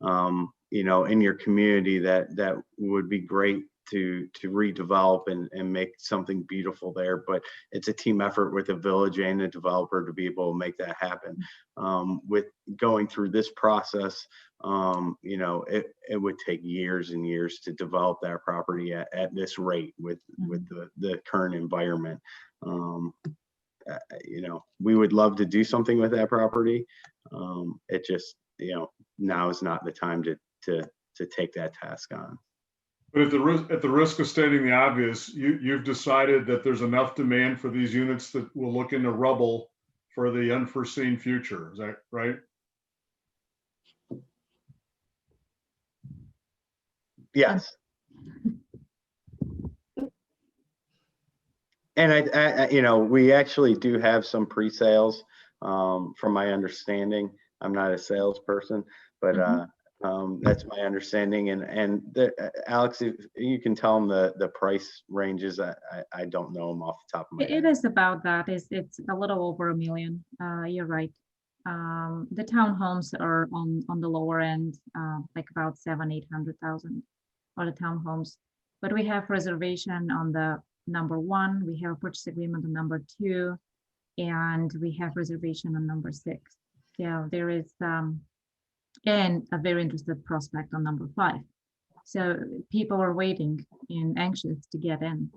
in your community that would be great to redevelop and make something beautiful there. But it's a team effort with the village and the developer to be able to make that happen. With going through this process, it would take years and years to develop that property at this rate with the current environment. We would love to do something with that property. It just, now is not the time to take that task on. But at the risk of stating the obvious, you've decided that there's enough demand for these units that will look into rubble for the unforeseen future. Is that right? Yes. And we actually do have some pre-sales, from my understanding. I'm not a salesperson, but that's my understanding. And Alex, if you can tell them the price ranges. I don't know them off the top of my head. It is about that. It's a little over $1 million. You're right. The townhomes are on the lower end, like about 700,000-800,000 for the townhomes. But we have reservation on the number 1. We have a purchase agreement on number 2, and we have reservation on number 6. Yeah, there is and a very interested prospect on number 5. So people are waiting and anxious to get in.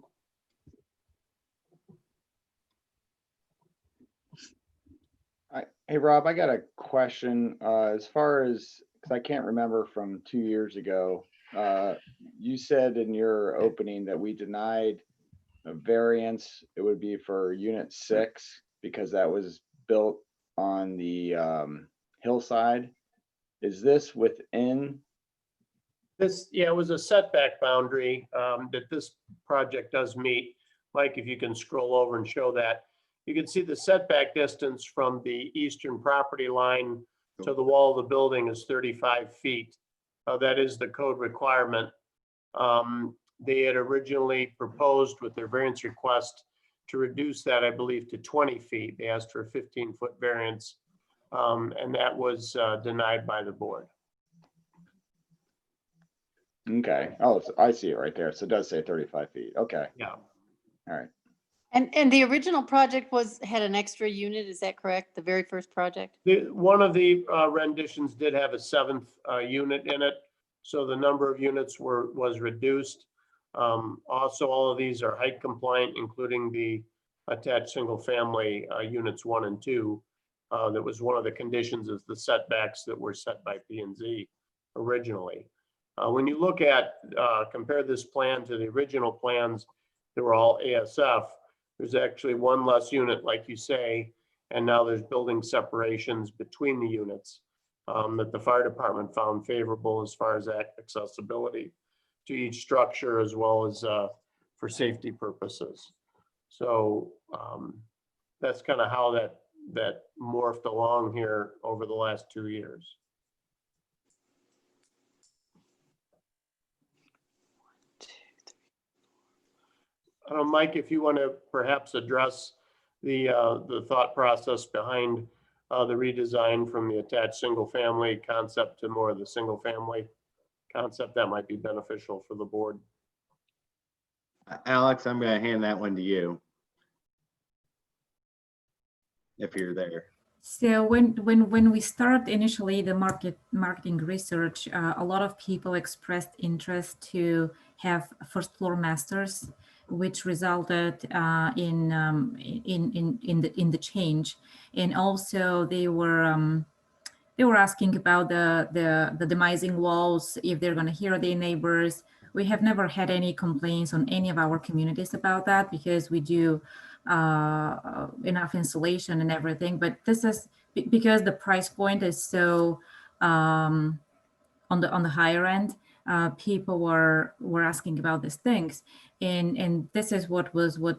Hey, Rob, I got a question. As far as, because I can't remember from 2 years ago, you said in your opening that we denied a variance. It would be for unit 6 because that was built on the hillside. Is this within? It was a setback boundary that this project does meet. Mike, if you can scroll over and show that. You can see the setback distance from the eastern property line to the wall of the building is 35 feet. That is the code requirement. They had originally proposed with their variance request to reduce that, I believe, to 20 feet. They asked for a 15-foot variance, and that was denied by the board. Okay. Oh, I see it right there. So it does say 35 feet. Okay. Yeah. All right. And the original project had an extra unit, is that correct? The very first project? One of the renditions did have a 7th unit in it, so the number of units was reduced. Also, all of these are height compliant, including the attached single family units 1 and 2. That was one of the conditions is the setbacks that were set by P&Z originally. When you look at, compare this plan to the original plans that were all ASF, there's actually one less unit, like you say, and now there's building separations between the units that the fire department found favorable as far as accessibility to each structure, as well as for safety purposes. So that's kind of how that morphed along here over the last 2 years. Mike, if you want to perhaps address the thought process behind the redesign from the attached single family concept to more of the single family concept, that might be beneficial for the board. Alex, I'm going to hand that one to you, if you're there. So when we start initially the marketing research, a lot of people expressed interest to have first floor masters, which resulted in the change. And also they were asking about the demising walls, if they're going to hear their neighbors. We have never had any complaints on any of our communities about that, because we do enough insulation and everything. But this is because the price point is so on the higher end. People were asking about these things, and this is what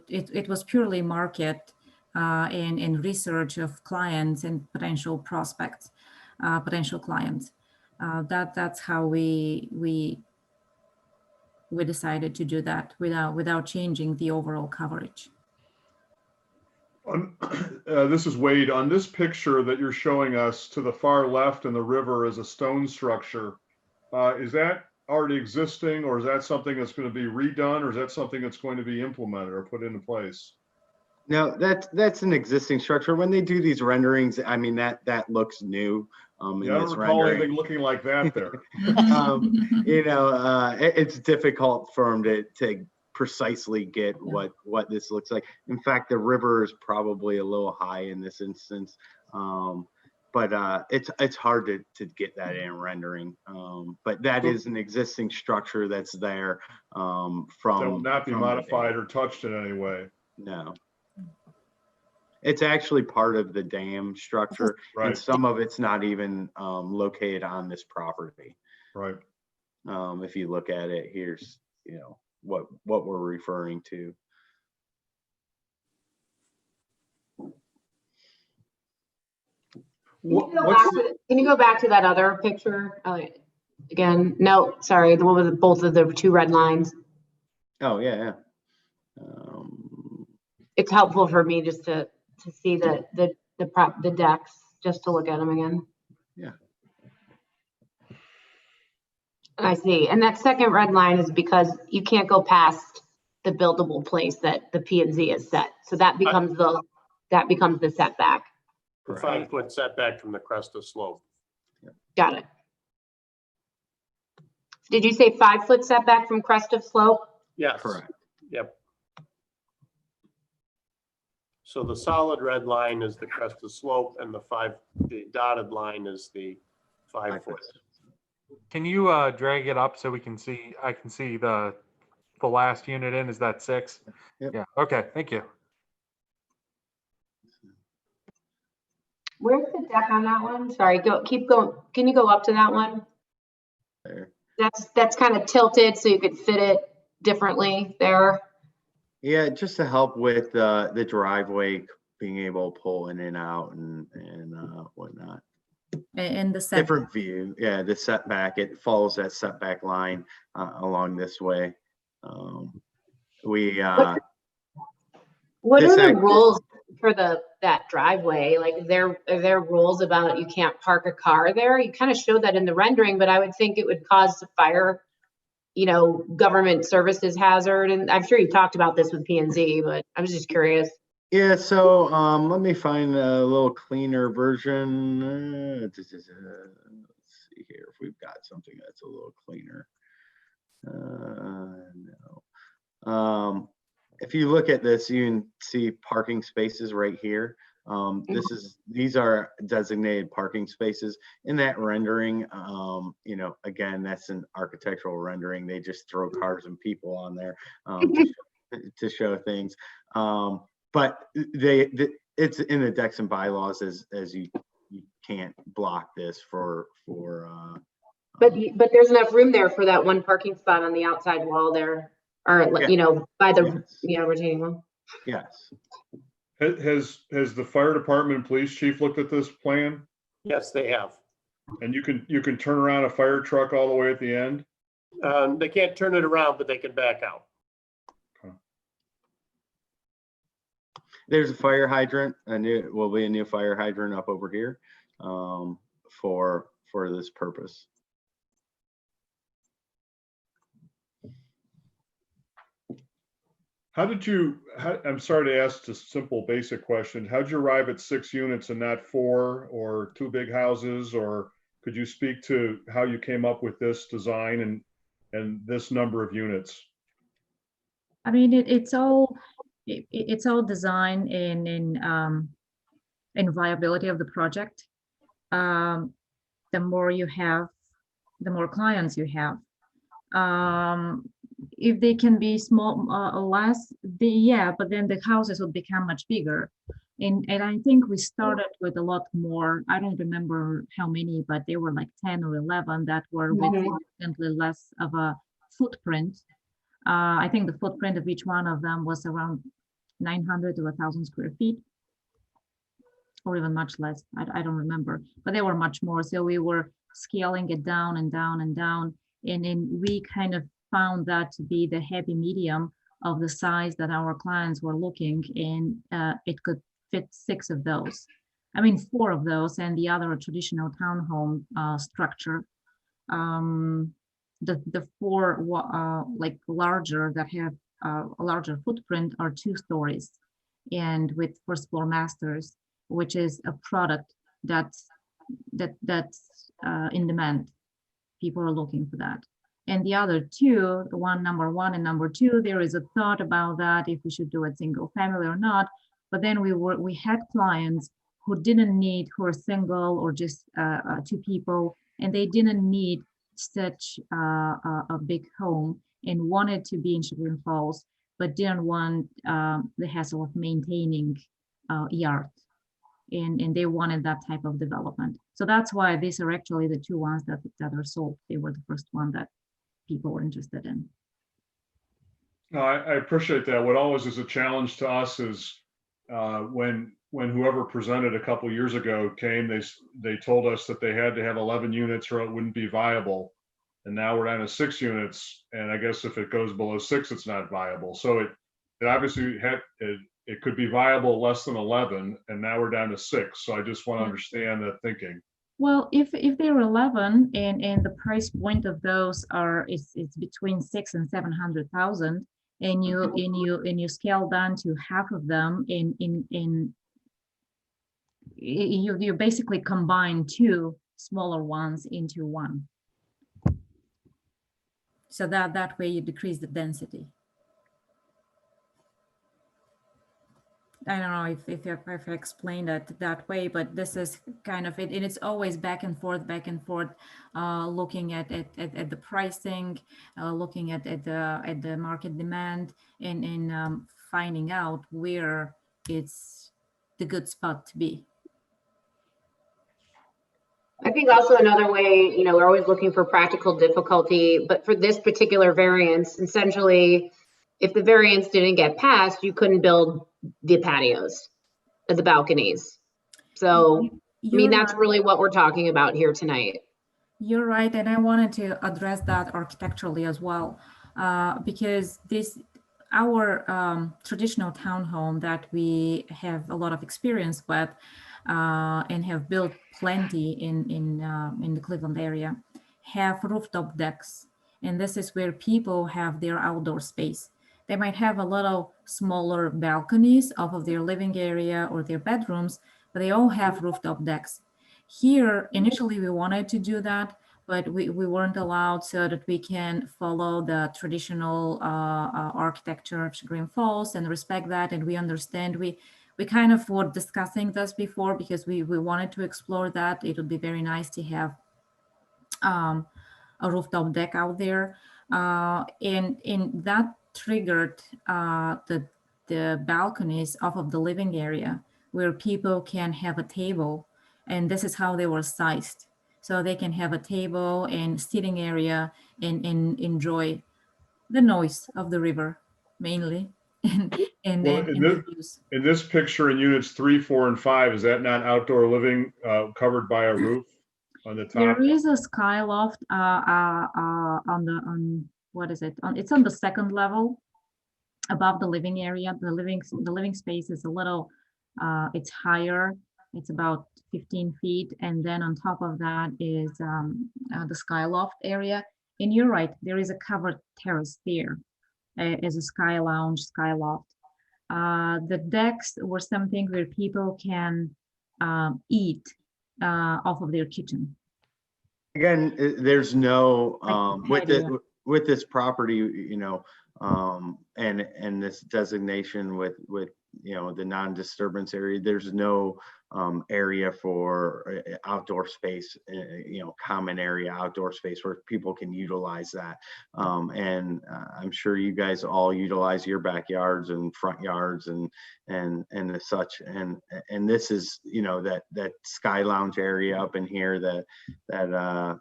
it was purely market and research of clients and potential prospects, potential clients. That's how we decided to do that without changing the overall coverage. This is Wade. On this picture that you're showing us, to the far left in the river is a stone structure. Is that already existing, or is that something that's going to be redone, or is that something that's going to be implemented or put into place? No, that's an existing structure. When they do these renderings, I mean, that looks new. Yeah, I don't recall anything looking like that there. It's difficult for them to precisely get what this looks like. In fact, the river is probably a little high in this instance, but it's hard to get that in rendering. But that is an existing structure that's there from. That will not be modified or touched in any way. No. It's actually part of the dam structure, right. And some of it's not even located on this property. Right. If you look at it, here's what we're referring to. Can you go back to that other picture again? No, sorry, the one with both of the two red lines. Oh yeah. It's helpful for me just to see the decks, just to look at them again. Yeah. I see. And that second red line is because you can't go past the buildable place that the P&Z has set. So that becomes the setback. The 5-foot setback from the crest of slope. Got it. Did you say 5-foot setback from crest of slope? Yes. Correct. Yep. So the solid red line is the crest of slope, and the dotted line is the 5-foot. Can you drag it up so we can see? I can see the last unit in. Is that 6? Yep. Yeah. Okay. Thank you. Where's the deck on that one? Sorry, keep going. Can you go up to that one? There. That's kind of tilted so you could fit it differently there. Yeah, just to help with the driveway being able to pull in and out and whatnot. And the setback. Different view. Yeah, the setback, it follows that setback line along this way. What are the rules for that driveway? Like, are there rules about you can't park a car there? You kind of showed that in the rendering, but I would think it would cause a fire, government services hazard. And I'm sure you talked about this with P&Z, but I was just curious. Yeah, so let me find a little cleaner version. Let's see here if we've got something that's a little cleaner. No. If you look at this, you can see parking spaces right here. These are designated parking spaces. In that rendering, you know, again, that's an architectural rendering. They just throw cars and people on there to show things. But it's in the decks and bylaws as you can't block this for. But there's enough room there for that one parking spot on the outside wall there, or Yeah. you know, by the Yes. retaining wall. Yes. Has the fire department and police chief looked at this plan? Yes, they have. And you can turn around a fire truck all the way at the end? They can't turn it around, but they can back out. There's a fire hydrant, will be a new fire hydrant up over here for this purpose. I'm sorry to ask a simple basic question. How'd you arrive at 6 units and not 4 or 2 big houses? Or could you speak to how you came up with this design and this number of units? I mean, it's all design in viability of the project. The more you have, the more clients you have. If they can be small or less, but then the houses will become much bigger. And I think we started with a lot more. I don't remember how many, but they were like 10 or 11 that were with significantly less of a footprint. I think the footprint of each one of them was around 900 to 1,000 square feet, or even much less. I don't remember, but they were much more. So we were scaling it down and down and down. And then we kind of found that to be the happy medium of the size that our clients were looking, and it could fit 6 of those. I mean, 4 of those, and the other traditional townhome structure. The 4 like larger that have a larger footprint are 2 stories, and with first floor masters, which is a product that's in demand. People are looking for that. And the other 2, number one and number 2, there is a thought about that if we should do a single family or not. But then we had clients who were single or just 2 people, and they didn't need such a big home and wanted to be in Chagrin Falls, but didn't want the hassle of maintaining yard. And they wanted that type of development. So that's why these are actually the 2 ones that are sold. They were the first one that people were interested in. No, I appreciate that. What always is a challenge to us is when whoever presented a couple years ago came, they told us that they had to have 11 units or it wouldn't be viable. And now we're down to 6 units. And I guess if it goes below 6, it's not viable. So it obviously it could be viable less than 11, and now we're down to 6. So I just want to understand that thinking. Well, if they're 11 and the price point of those it's between 600,000 and 700,000, and you scale down to half of them, you basically combine 2 smaller ones into one. So that way you decrease the density. I don't know if I explained it that way, but this is kind of it, and it's always back and forth, looking at the pricing, looking at the market demand, and finding out where it's the good spot to be. I think also another way, we're always looking for practical difficulty, but for this particular variance, essentially, if the variance didn't get passed, you couldn't build the patios, the balconies. So, that's really what we're talking about here tonight. You're right, and I wanted to address that architecturally as well, because our traditional townhome that we have a lot of experience with and have built plenty in the Cleveland area, have rooftop decks, and this is where people have their outdoor space. They might have a little smaller balconies off of their living area or their bedrooms, but they all have rooftop decks. Here, initially we wanted to do that, but we weren't allowed, so that we can follow the traditional architecture of Chagrin Falls and respect that. And we understand we kind of were discussing this before because we wanted to explore that. It would be very nice to have a rooftop deck out there. And that triggered the balconies off of the living area where people can have a table. And this is how they were sized. So they can have a table and seating area and enjoy the noise of the river mainly. and Well, and the views. In this picture in units 3, 4, and 5, is that not outdoor living covered by a roof on the top? There is a sky loft what is it? It's on the second level above the living area. The living space is a little, it's higher. It's about 15 feet. And then on top of that is the sky loft area. And you're right, there is a covered terrace there as a sky lounge, sky loft. The decks were something where people can eat off of their kitchen. Again, there's no, Like patio. with this property, you know, and this designation with, you know, the non-disturbance area, there's no area for outdoor space, you know, common area, outdoor space where people can utilize that. And I'm sure you guys all utilize your backyards and front yards and the such. And this is, you know, that sky lounge area up in here that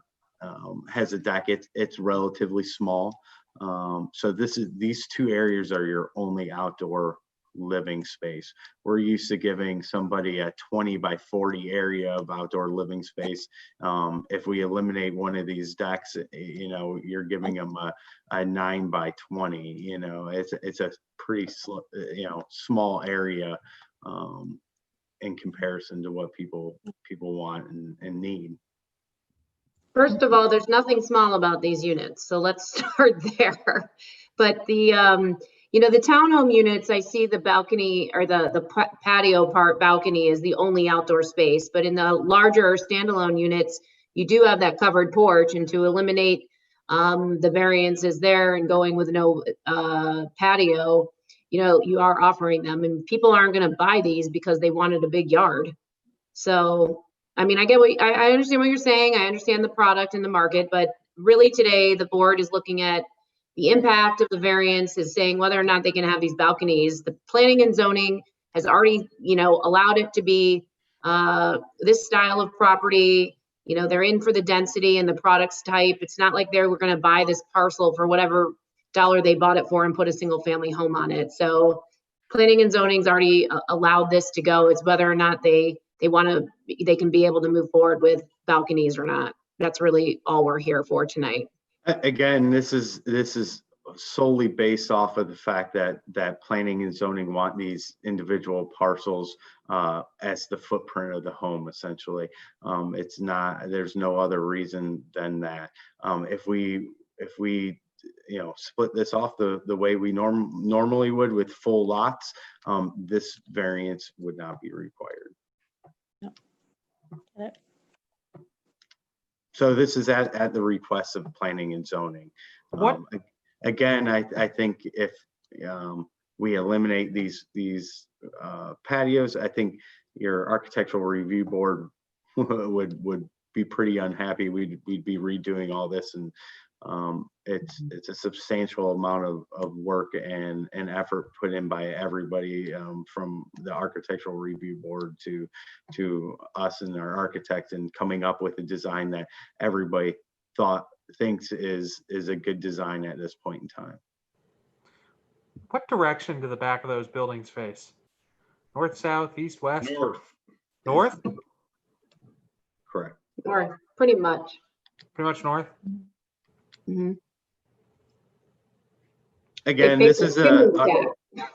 has a deck. It's relatively small. So these two areas are your only outdoor living space. We're used to giving somebody a 20 by 40 area of outdoor living space. If we eliminate one of these decks, you know, you're giving them a 9 by 20. You know, it's a pretty you know, small area in comparison to what people want and need. First of all, there's nothing small about these units, so let's start there. But the, you know, the townhome units, I see the balcony or the patio part balcony is the only outdoor space. But in the larger standalone units, you do have that covered porch, and to eliminate the variances there and going with no patio, you know, you are offering them, and people aren't going to buy these because they wanted a big yard. So, I mean, I get what I understand what you're saying. I understand the product and the market, but really today the board is looking at the impact of the variance, is saying whether or not they can have these balconies. The planning and zoning has already, you know, allowed it to be this style of property. You know, they're in for the density and the products type. It's not like we're going to buy this parcel for whatever dollar they bought it for and put a single family home on it. So planning and zoning's already allowed this to go. It's whether or not they can be able to move forward with balconies or not. That's really all we're here for tonight. Again, this is solely based off of the fact that planning and zoning want these individual parcels as the footprint of the home, essentially. It's not, there's no other reason than that. If we you know, split this off the way we normally would with full lots, this variance would not be required. Yep. So this is at the request of planning and zoning. What? Again, I think if we eliminate these patios, I think your architectural review board would be pretty unhappy. We'd be redoing all this, and it's a substantial amount of work and effort put in by everybody, from the architectural review board to us and our architect, and coming up with a design that everybody thinks is a good design at this point in time. What direction do the back of those buildings face? North, south, east, west? North. North? Correct. Or pretty much. Pretty much north? Mhm. Again, They this face is a chimney stack.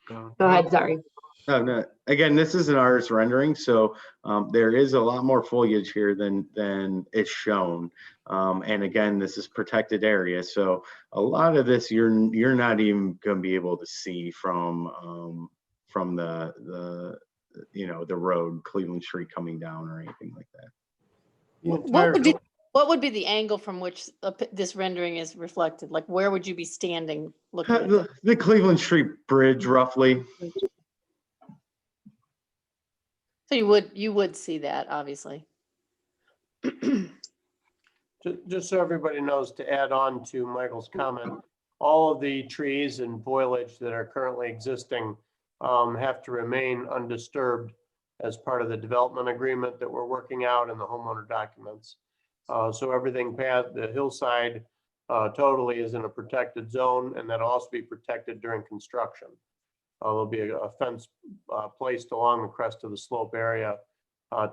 Go ahead, sorry. no. Again, this is an artist rendering, so there is a lot more foliage here than is shown. And again, this is protected area, so a lot of this you're not even going to be able to see from the you know, the road, Cleveland Street coming down or anything like that. The What entire would you, What would be the angle from which this rendering is reflected? Like, where would you be standing looking at it? The Cleveland Street Bridge roughly. So you would see that, obviously. Just so everybody knows, to add on to Michael's comment, all of the trees and foliage that are currently existing have to remain undisturbed as part of the development agreement that we're working out in the homeowner documents. So everything past the hillside totally is in a protected zone, and that'll also be protected during construction. There'll be a fence placed along the crest of the slope area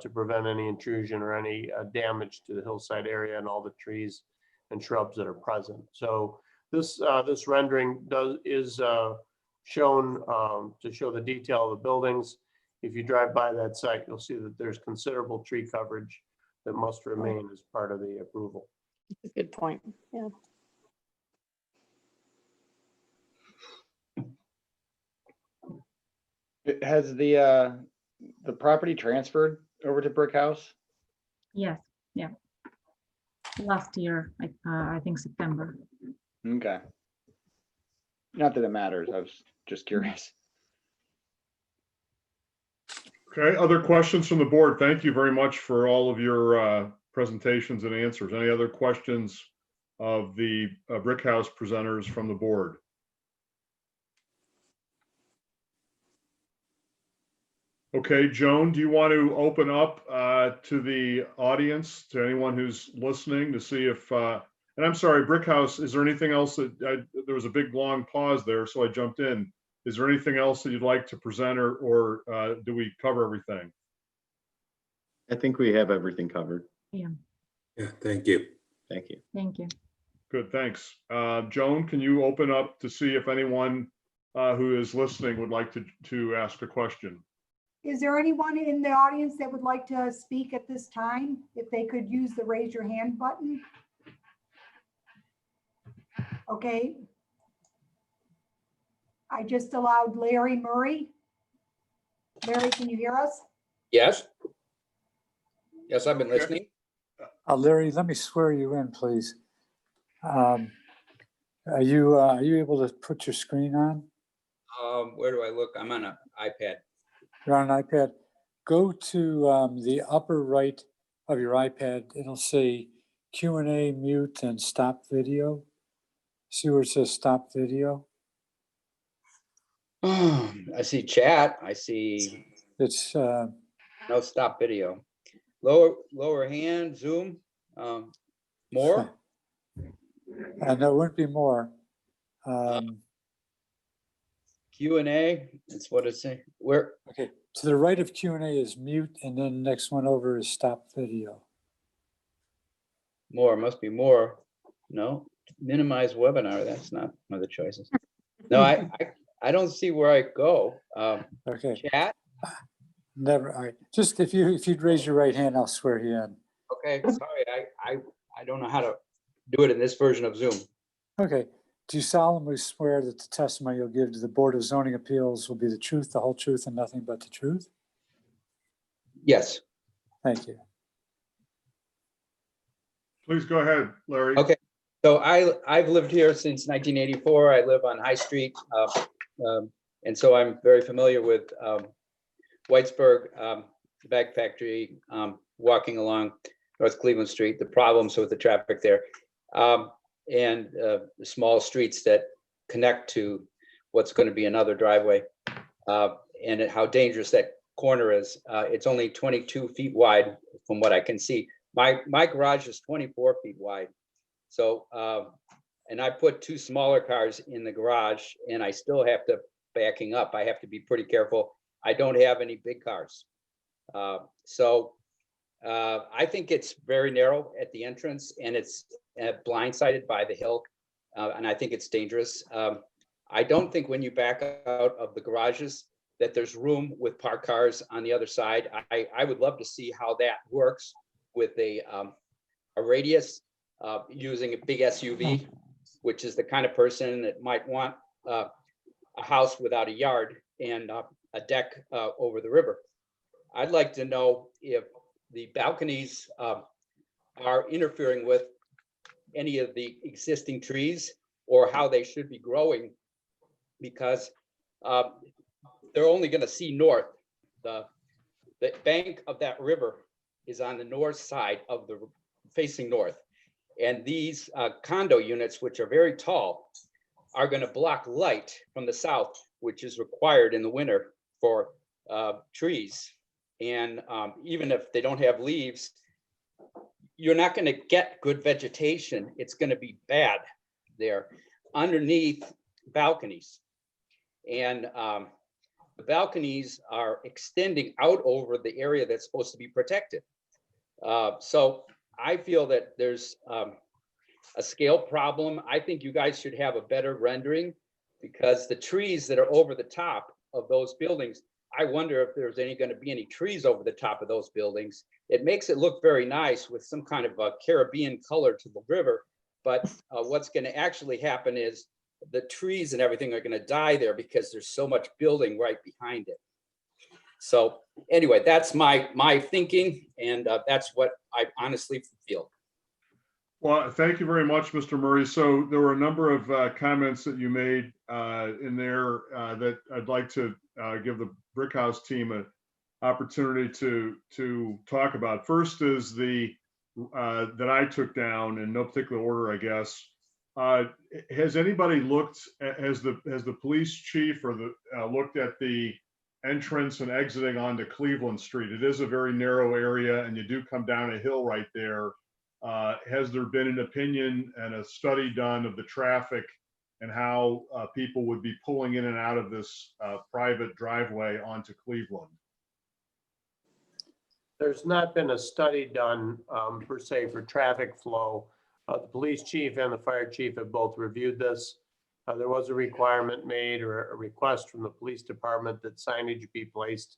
to prevent any intrusion or any damage to the hillside area and all the trees and shrubs that are present. So this rendering is shown to show the detail of the buildings. If you drive by that site, you'll see that there's considerable tree coverage that must remain as part of the approval. That's a good point. Yeah. Has the property transferred over to Brick House? Yes, yeah. Last year, I think September. Okay. Not that it matters. I was just curious. Okay, other questions from the board? Thank you very much for all of your presentations and answers. Any other questions of the Brick House presenters from the board? Okay, Joan, do you want to open up to the audience, to anyone who's listening, to see if, and I'm sorry, Brick House, is there anything else that, there was a big long pause there, so I jumped in. Is there anything else that you'd like to present, or do we cover everything? I think we have everything covered. Yeah, Yeah, thank you. Thank you. thank you. Good, thanks. Joan, can you open up to see if anyone who is listening would like to ask a question? Is there anyone in the audience that would like to speak at this time? If they could use the raise your hand button. Okay. I just allowed Larry Murray. Larry, can you hear us? Yes. Yes, I've been listening. Larry, let me swear you in, please. Are you able to put your screen on? Where do I look? I'm on an iPad. You're on an iPad. Go to the upper right of your iPad. It'll say Q&A, mute, and stop video. See where it says stop video? I see chat. I see It's no stop video. Lower hand, Zoom. More. and there wouldn't be more. Q&A. That's what it's saying. Where? Okay, to the right of Q&A is mute, and then the next one over is stop video. More. Must be more. No. Minimize webinar. That's not one of the choices. No, I don't see where I go. Okay, Chat. never. All right, just if you'd raise your right hand, I'll swear you in. Okay. Sorry. I don't know how to do it in this version of Zoom. Okay. Do you solemnly swear that the testimony you'll give to the Board of Zoning Appeals will be the truth, the whole truth, and nothing but the truth? Yes. Thank you. Please go ahead, Larry. Okay. So I've lived here since 1984. I live on High Street. And so I'm very familiar with Whitesburg, the bag factory, walking along North Cleveland Street, the problems with the traffic there, and the small streets that connect to what's going to be another driveway, and how dangerous that corner is. It's only 22 feet wide from what I can see. My garage is 24 feet wide. So, and I put two smaller cars in the garage, and I still have to, backing up, I have to be pretty careful. I don't have any big cars. So I think it's very narrow at the entrance, and it's blindsided by the hill, and I think it's dangerous. I don't think when you back out of the garages that there's room with parked cars on the other side. I would love to see how that works with a radius, using a big SUV, which is the kind of person that might want a house without a yard and a deck over the river. I'd like to know if the balconies are interfering with any of the existing trees or how they should be growing, because they're only going to see north. The bank of that river is on the north side of the facing north. And these condo units, which are very tall, are going to block light from the south, which is required in the winter for trees. And even if they don't have leaves, you're not going to get good vegetation. It's going to be bad there underneath balconies. And the balconies are extending out over the area that's supposed to be protected. So I feel that there's a scale problem. I think you guys should have a better rendering, because the trees that are over the top of those buildings, I wonder if there's going to be any trees over the top of those buildings. It makes it look very nice with some kind of a Caribbean color to the river. But what's going to actually happen is the trees and everything are going to die there because there's so much building right behind it. So anyway, that's my thinking, and that's what I honestly feel. Well, thank you very much, Mr. Murray. So there were a number of comments that you made in there that I'd like to give the Brickhouse team an opportunity to talk about. First is the that I took down in no particular order, I guess. Has anybody looked? Has the police chief or looked at the entrance and exiting onto Cleveland Street? It is a very narrow area, and you do come down a hill right there. Has there been an opinion and a study done of the traffic and how people would be pulling in and out of this private driveway onto Cleveland? There's not been a study done per se for traffic flow. The police chief and the fire chief have both reviewed this. There was a requirement made or a request from the police department that signage be placed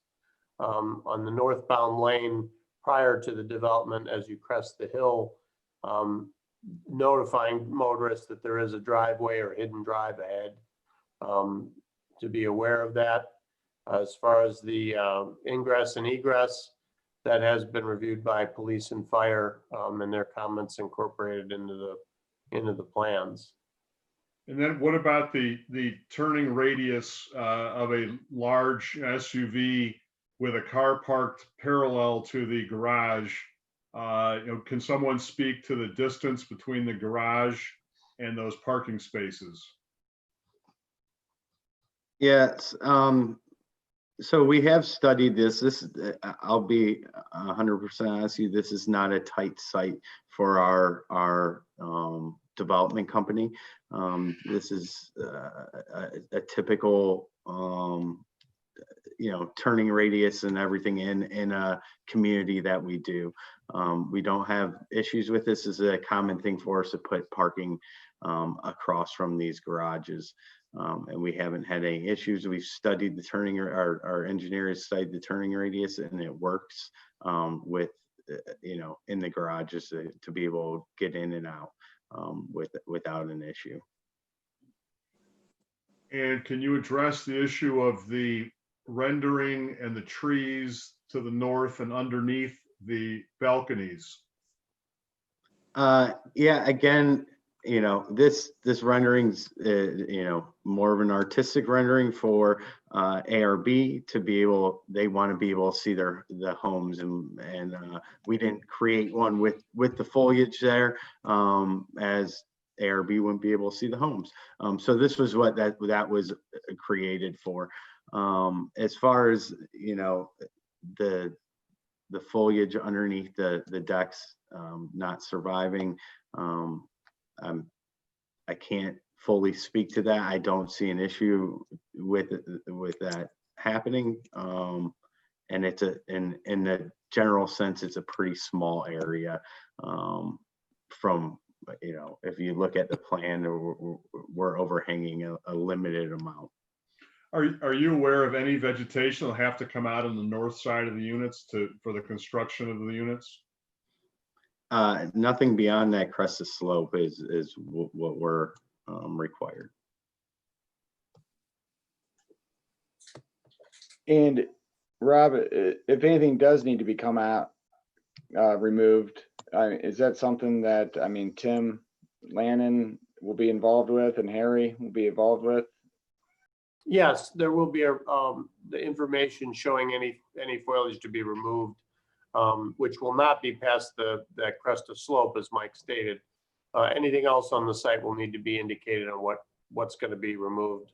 on the northbound lane prior to the development as you crest the hill, notifying motorists that there is a driveway or hidden drive ahead, to be aware of that. As far as the ingress and egress, that has been reviewed by police and fire, and their comments incorporated into the plans. And then what about the turning radius of a large SUV with a car parked parallel to the garage? Can someone speak to the distance between the garage and those parking spaces? Yes. So we have studied this. I'll be 100% honest with you, this is not a tight site for our development company. This is a typical, turning radius and everything in a community that we do. We don't have issues with this. This is a common thing for us to put parking across from these garages. And we haven't had any issues. We've studied the turning, our engineers studied the turning radius, and it works with, in the garages to be able to get in and out without an issue. And can you address the issue of the rendering and the trees to the north and underneath the balconies? Yeah, again, this rendering's, more of an artistic rendering for ARB to be able, they want to be able to see the homes, and we didn't create one with the foliage there, as ARB wouldn't be able to see the homes. So this was what that was created for. As far as, the foliage underneath the decks not surviving, I can't fully speak to that. I don't see an issue with that happening. And it's in the general sense, it's a pretty small area. From, if you look at the plan, we're overhanging a limited amount. Are you aware of any vegetation that'll have to come out on the north side of the units for the construction of the units? Nothing beyond that crested slope is what we're required. And Rob, if anything does need to become out, removed, Is that something that, I mean, Tim Lannon will be involved with and Harry will be involved with? Yes, there will be the information showing any foliage to be removed, which will not be past that crest of slope, as Mike stated. Anything else on the site will need to be indicated on what's going to be removed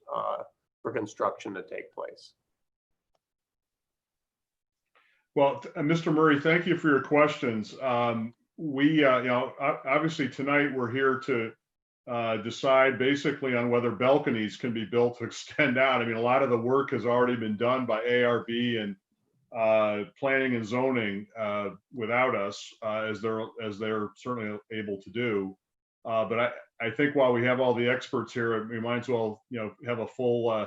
for construction to take place. Well, Mr. Murray, thank you for your questions. Obviously tonight we're here to decide basically on whether balconies can be built to extend out. I mean, a lot of the work has already been done by ARB and planning and zoning without us, as they're certainly able to do. But I think while we have all the experts here, we might as well, have a full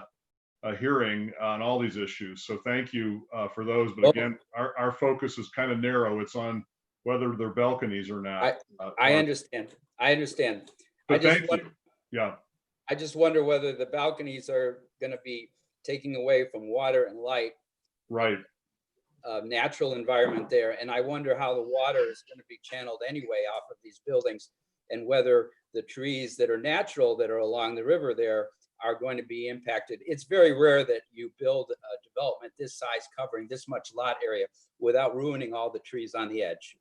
hearing on all these issues. So thank you for those. But again, our focus is kind of narrow. It's on whether they're balconies or not. I understand. I understand. But thank you. Yeah. I just wonder whether the balconies are going to be taking away from water and light. Right. Natural environment there. And I wonder how the water is going to be channeled anyway off of these buildings, and whether the trees that are natural that are along the river there are going to be impacted. It's very rare that you build a development this size covering this much lot area without ruining all the trees on the edge.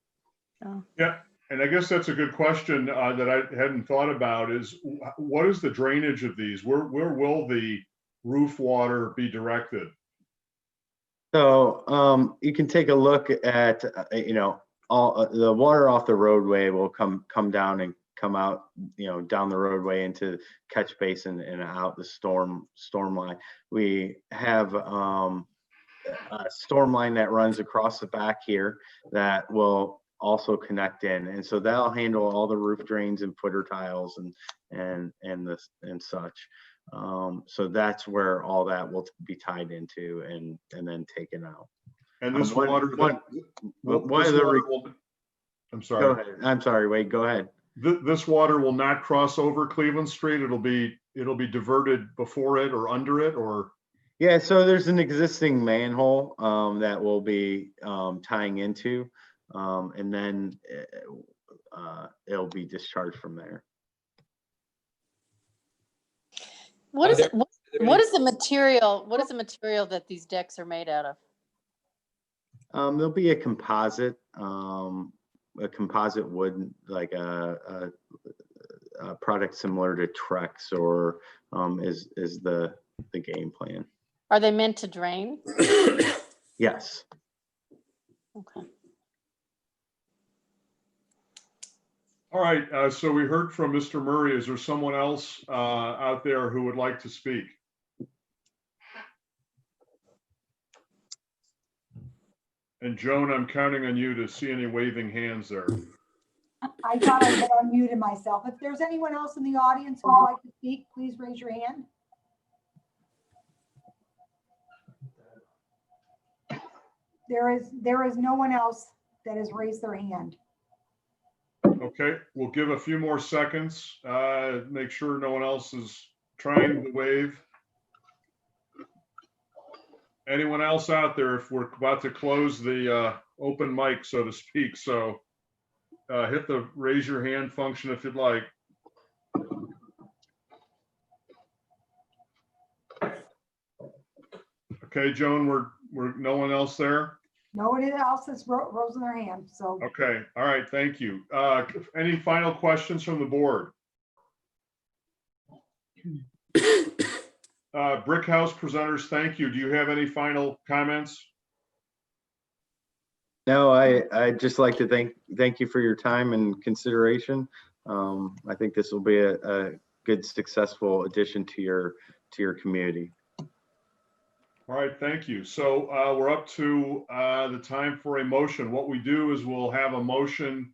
Oh. Yeah. And I guess that's a good question that I hadn't thought about is what is the drainage of these? Where will the roof water be directed? So you can take a look at, all the water off the roadway will come down and come out, down the roadway into catch basin and out the storm line. We have a storm line that runs across the back here that will also connect in, and so that'll handle all the roof drains and footer tiles and such. So that's where all that will be tied into and then taken out. And this I'm sorry. Go ahead. I'm sorry, Wade, go ahead. This water will not cross over Cleveland Street. It'll be diverted before it or under it, or? Yeah, so there's an existing manhole that will be tying into, and then it'll be discharged from there. What is the material? What is the material that these decks are made out of? There'll be a composite wood, like a product similar to Trex, or is the game plan. Are they meant to drain? Yes. Okay. All right, so we heard from Mr. Murray. Is there someone else out there who would like to speak? And Joan, I'm counting on you to see any waving hands there. I thought I had unmuted myself. If there's anyone else in the audience who would like to speak, please raise your hand. There is no one else that has raised their hand. Okay, we'll give a few more seconds. Make sure no one else is trying to wave. Anyone else out there, if we're about to close the open mic, so to speak. So hit the raise your hand function if you'd like. Okay, Joan, we're no one else there? No one else has raising their hand, so. Okay, all right, thank you. Any final questions from the board? Brick House presenters, thank you. Do you have any final comments? No, I'd just like to thank you for your time and consideration. I think this will be a good, successful addition to your community. All right, thank you. So we're up to the time for a motion. What we do is we'll have a motion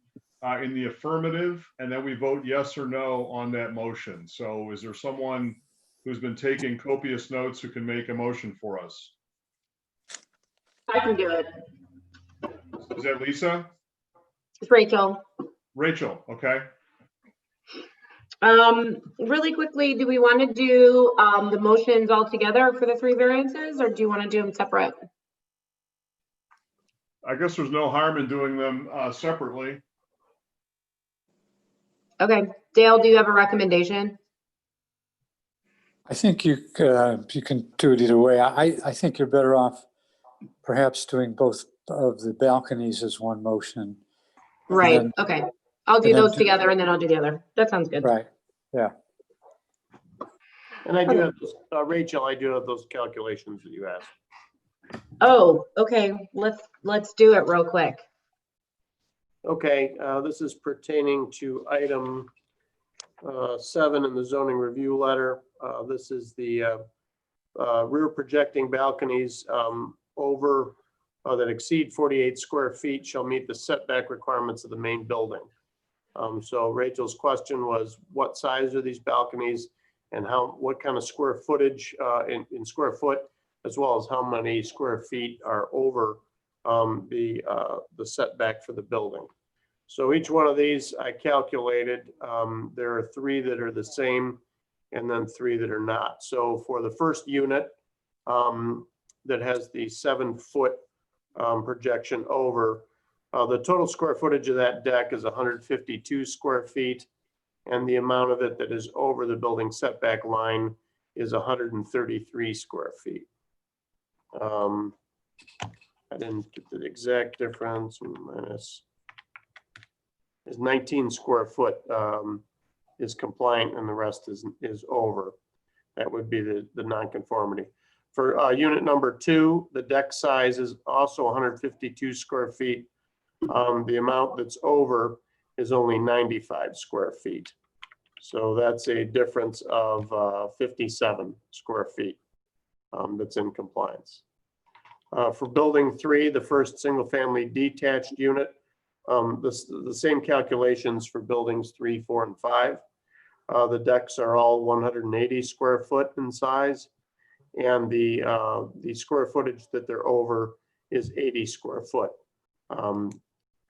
in the affirmative, and then we vote yes or no on that motion. So is there someone who's been taking copious notes who can make a motion for us? I can do it. Is that Lisa? It's Rachel. Rachel, okay. Really quickly, do we want to do the motions all together for the 3 variances, or do you want to do them separate? I guess there's no harm in doing them separately. Okay, Dale, do you have a recommendation? I think you can do it either way. I think you're better off perhaps doing both of the balconies as one motion. And Right, then- okay. I'll do and then those together and then I'll do the other. That sounds good. Right, yeah. And I do have, Rachel, I do have those calculations that you asked. Oh, okay, let's do it real quick. Okay, this is pertaining to item 7 in the zoning review letter. This is the rear projecting balconies over that exceed 48 square feet shall meet the setback requirements of the main building. So Rachel's question was, what size are these balconies and what kind of square footage in square foot, as well as how many square feet are over the setback for the building. So each one of these I calculated, there are 3 that are the same and then 3 that are not. So for the first unit that has the 7-foot projection over, the total square footage of that deck is 152 square feet. And the amount of it that is over the building setback line is 133 square feet. I didn't get the exact difference, minus is 19 square foot is compliant and the rest is over. That would be the nonconformity. For unit number 2, the deck size is also 152 square feet. The amount that's over is only 95 square feet. So that's a difference of 57 square feet that's in compliance. For building 3, the first single family detached unit, the same calculations for buildings 3, 4, and 5. The decks are all 180 square foot in size, and the square footage that they're over is 80 square foot.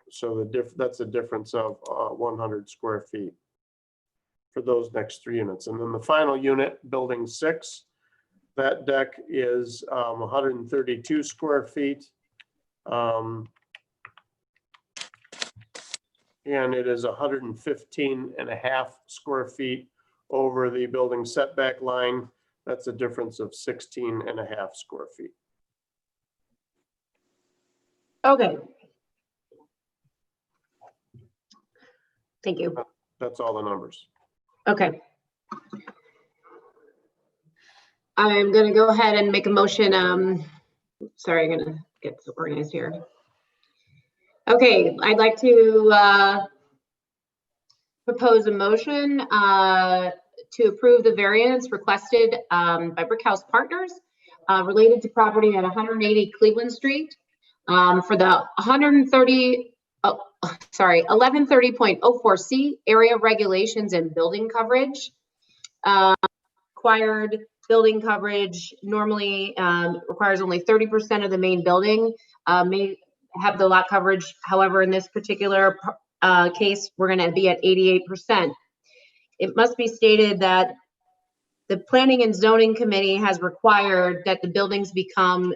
So that's a difference of 100 square feet for those next 3 units. And then the final unit, building 6, that deck is 132 square feet. And it is 115.5 square feet over the building setback line. That's a difference of 16.5 square feet. Okay. Thank you. That's all the numbers. Okay. I'm gonna go ahead and make a motion. Sorry, I'm gonna get organized here. Okay, I'd like to propose a motion to approve the variance requested by Brickhouse Partners related to property at 180 Cleveland Street for the 1130.04C area regulations and building coverage. Required building coverage normally requires only 30% of the main building, may have the lot coverage. However, in this particular case, we're going to be at 88%. It must be stated that the Planning and Zoning Committee has required that the buildings become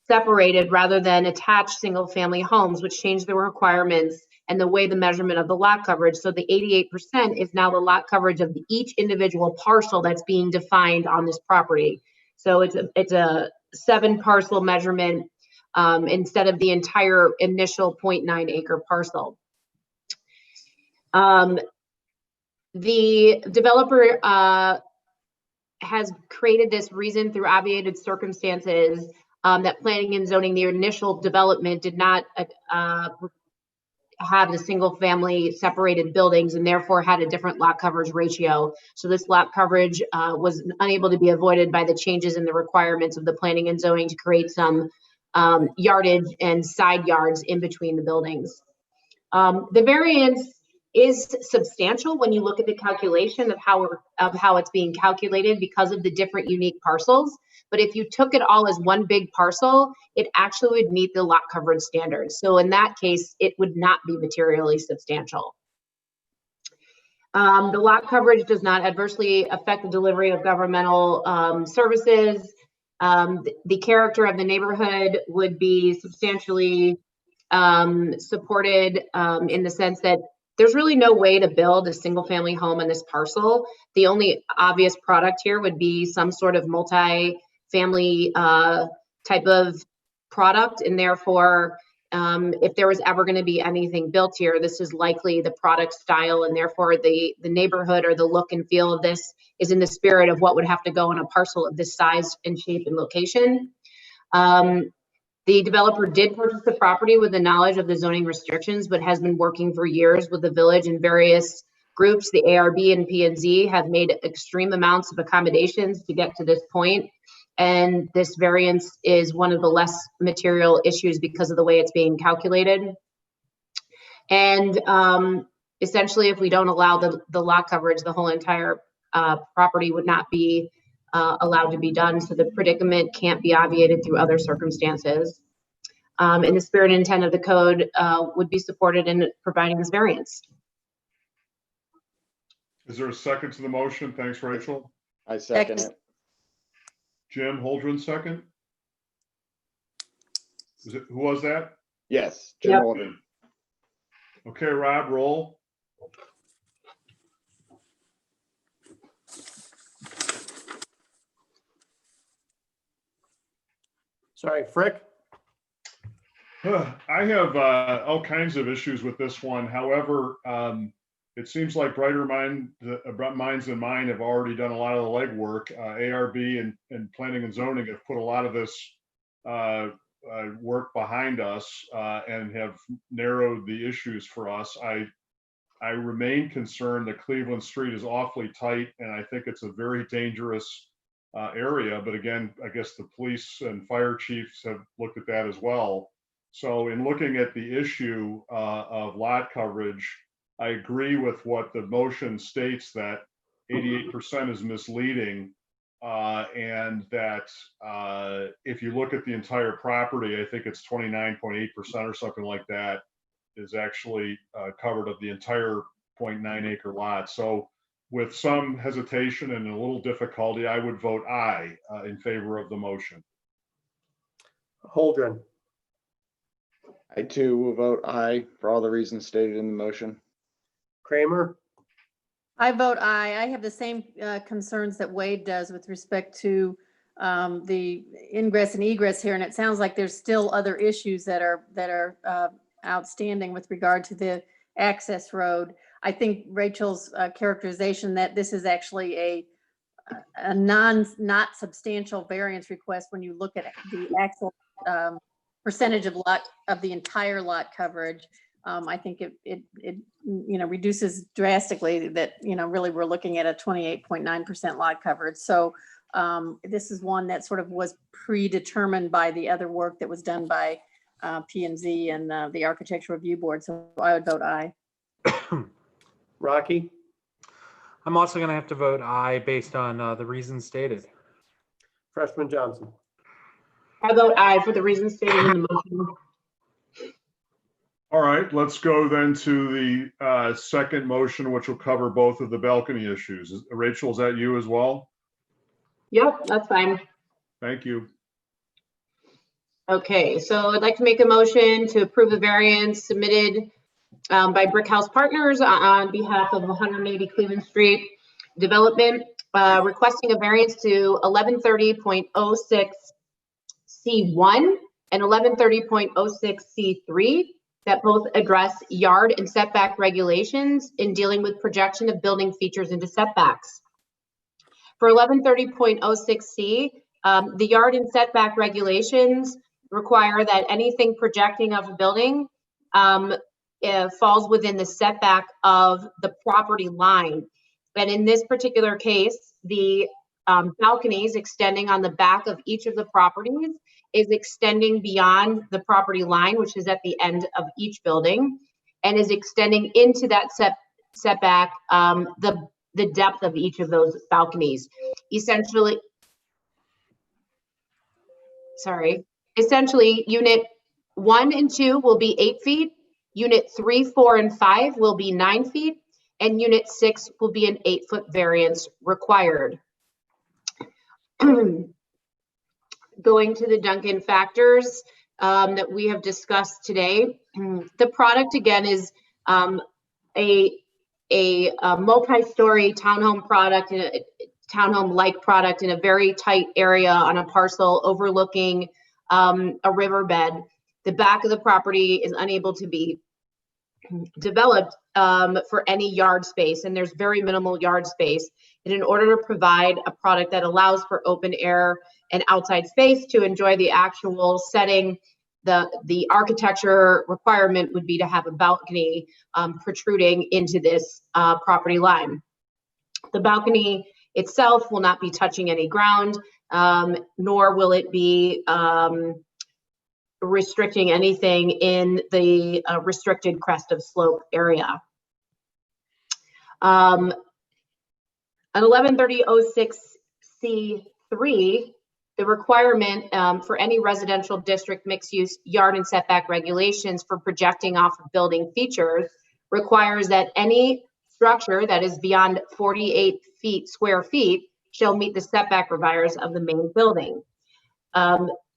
separated rather than attached single-family homes, which change the requirements and the way the measurement of the lot coverage. So the 88% is now the lot coverage of each individual parcel that's being defined on this property. So it's a 7 parcel measurement instead of the entire initial 0.9 acre parcel. The developer has created this reason through obviated circumstances that planning and zoning, the initial development did not have the single family separated buildings and therefore had a different lot coverage ratio. So this lot coverage was unable to be avoided by the changes in the requirements of the planning and zoning to create some yardage and side yards in between the buildings. The variance is substantial when you look at the calculation of how it's being calculated because of the different unique parcels. But if you took it all as one big parcel, it actually would meet the lot coverage standards. So in that case, it would not be materially substantial. The lot coverage does not adversely affect the delivery of governmental services. The character of the neighborhood would be substantially supported in the sense that there's really no way to build a single family home on this parcel. The only obvious product here would be some sort of multi-family type of product. And therefore, if there was ever going to be anything built here, this is likely the product style, and therefore the neighborhood or the look and feel of this is in the spirit of what would have to go on a parcel of this size and shape and location. The developer did purchase the property with the knowledge of the zoning restrictions, but has been working for years with the village and various groups. The ARB and P&Z have made extreme amounts of accommodations to get to this point. And this variance is one of the less material issues because of the way it's being calculated. And essentially, if we don't allow the lot coverage, the whole entire property would not be allowed to be done. So the predicament can't be obviated through other circumstances. And the spirit and intent of the code would be supported in providing this variance. Is there a second to the motion? Thanks, Rachel. I second it. Jim Holdren, second. Who was that? Yes, Jim Yep. Holdren. Okay, Rob, roll. Sorry, Frick? I have all kinds of issues with this one. However, it seems like brighter minds than mine have already done a lot of the legwork. ARB and Planning and Zoning have put a lot of this work behind us and have narrowed the issues for us. I remain concerned that Cleveland Street is awfully tight, and I think it's a very dangerous area. But again, I guess the police and fire chiefs have looked at that as well. So in looking at the issue of lot coverage, I agree with what the motion states, that 88% is misleading, and that if you look at the entire property, I think it's 29.8% or something like that is actually covered of the entire 0.9 acre lot. So with some hesitation and a little difficulty, I would vote aye in favor of the motion. Holdren? I too will vote aye for all the reasons stated in the motion. Kramer? I vote aye. I have the same concerns that Wade does with respect to the ingress and egress here, and it sounds like there's still other issues that are outstanding with regard to the access road. I think Rachel's characterization that this is actually a not substantial variance request when you look at the actual percentage of the entire lot coverage. I think it reduces drastically that, really we're looking at a 28.9% lot coverage. So this is one that sort of was predetermined by the other work that was done by P&Z and the Architectural Review Board. So I would vote aye. Rocky? I'm also going to have to vote aye based on the reasons stated. Freshman Johnson? I vote aye for the reasons stated in the motion. All right, let's go then to the second motion, which will cover both of the balcony issues. Rachel, is that you as well? Yep, that's fine. Thank you. Okay, so I'd like to make a motion to approve a variance submitted by Brickhouse Partners on behalf of 180 Cleveland Street Development, requesting a variance to 1130.06 C1 and 1130.06 C3 that both address yard and setback regulations in dealing with projection of building features into setbacks. For 1130.06 C, the yard and setback regulations require that anything projecting of a building falls within the setback of the property line. And in this particular case, the balconies extending on the back of each of the properties is extending beyond the property line, which is at the end of each building, and is extending into that setback the depth of each of those balconies. Essentially, unit 1 and 2 will be 8 feet, unit 3, 4, and 5 will be 9 feet, and unit 6 will be an 8-foot variance required. Going to the Duncan factors that we have discussed today, the product again is a multi-story townhome product, townhome-like product in a very tight area on a parcel overlooking a riverbed. The back of the property is unable to be developed for any yard space, and there's very minimal yard space. And in order to provide a product that allows for open air and outside space to enjoy the actual setting, the architecture requirement would be to have a balcony protruding into this property line. The balcony itself will not be touching any ground, nor will it be restricting anything in the restricted crest of slope area. On 1130-06C3, the requirement for any residential district mixed use yard and setback regulations for projecting off of building features requires that any structure that is beyond 48 square feet shall meet the setback requirements of the main building.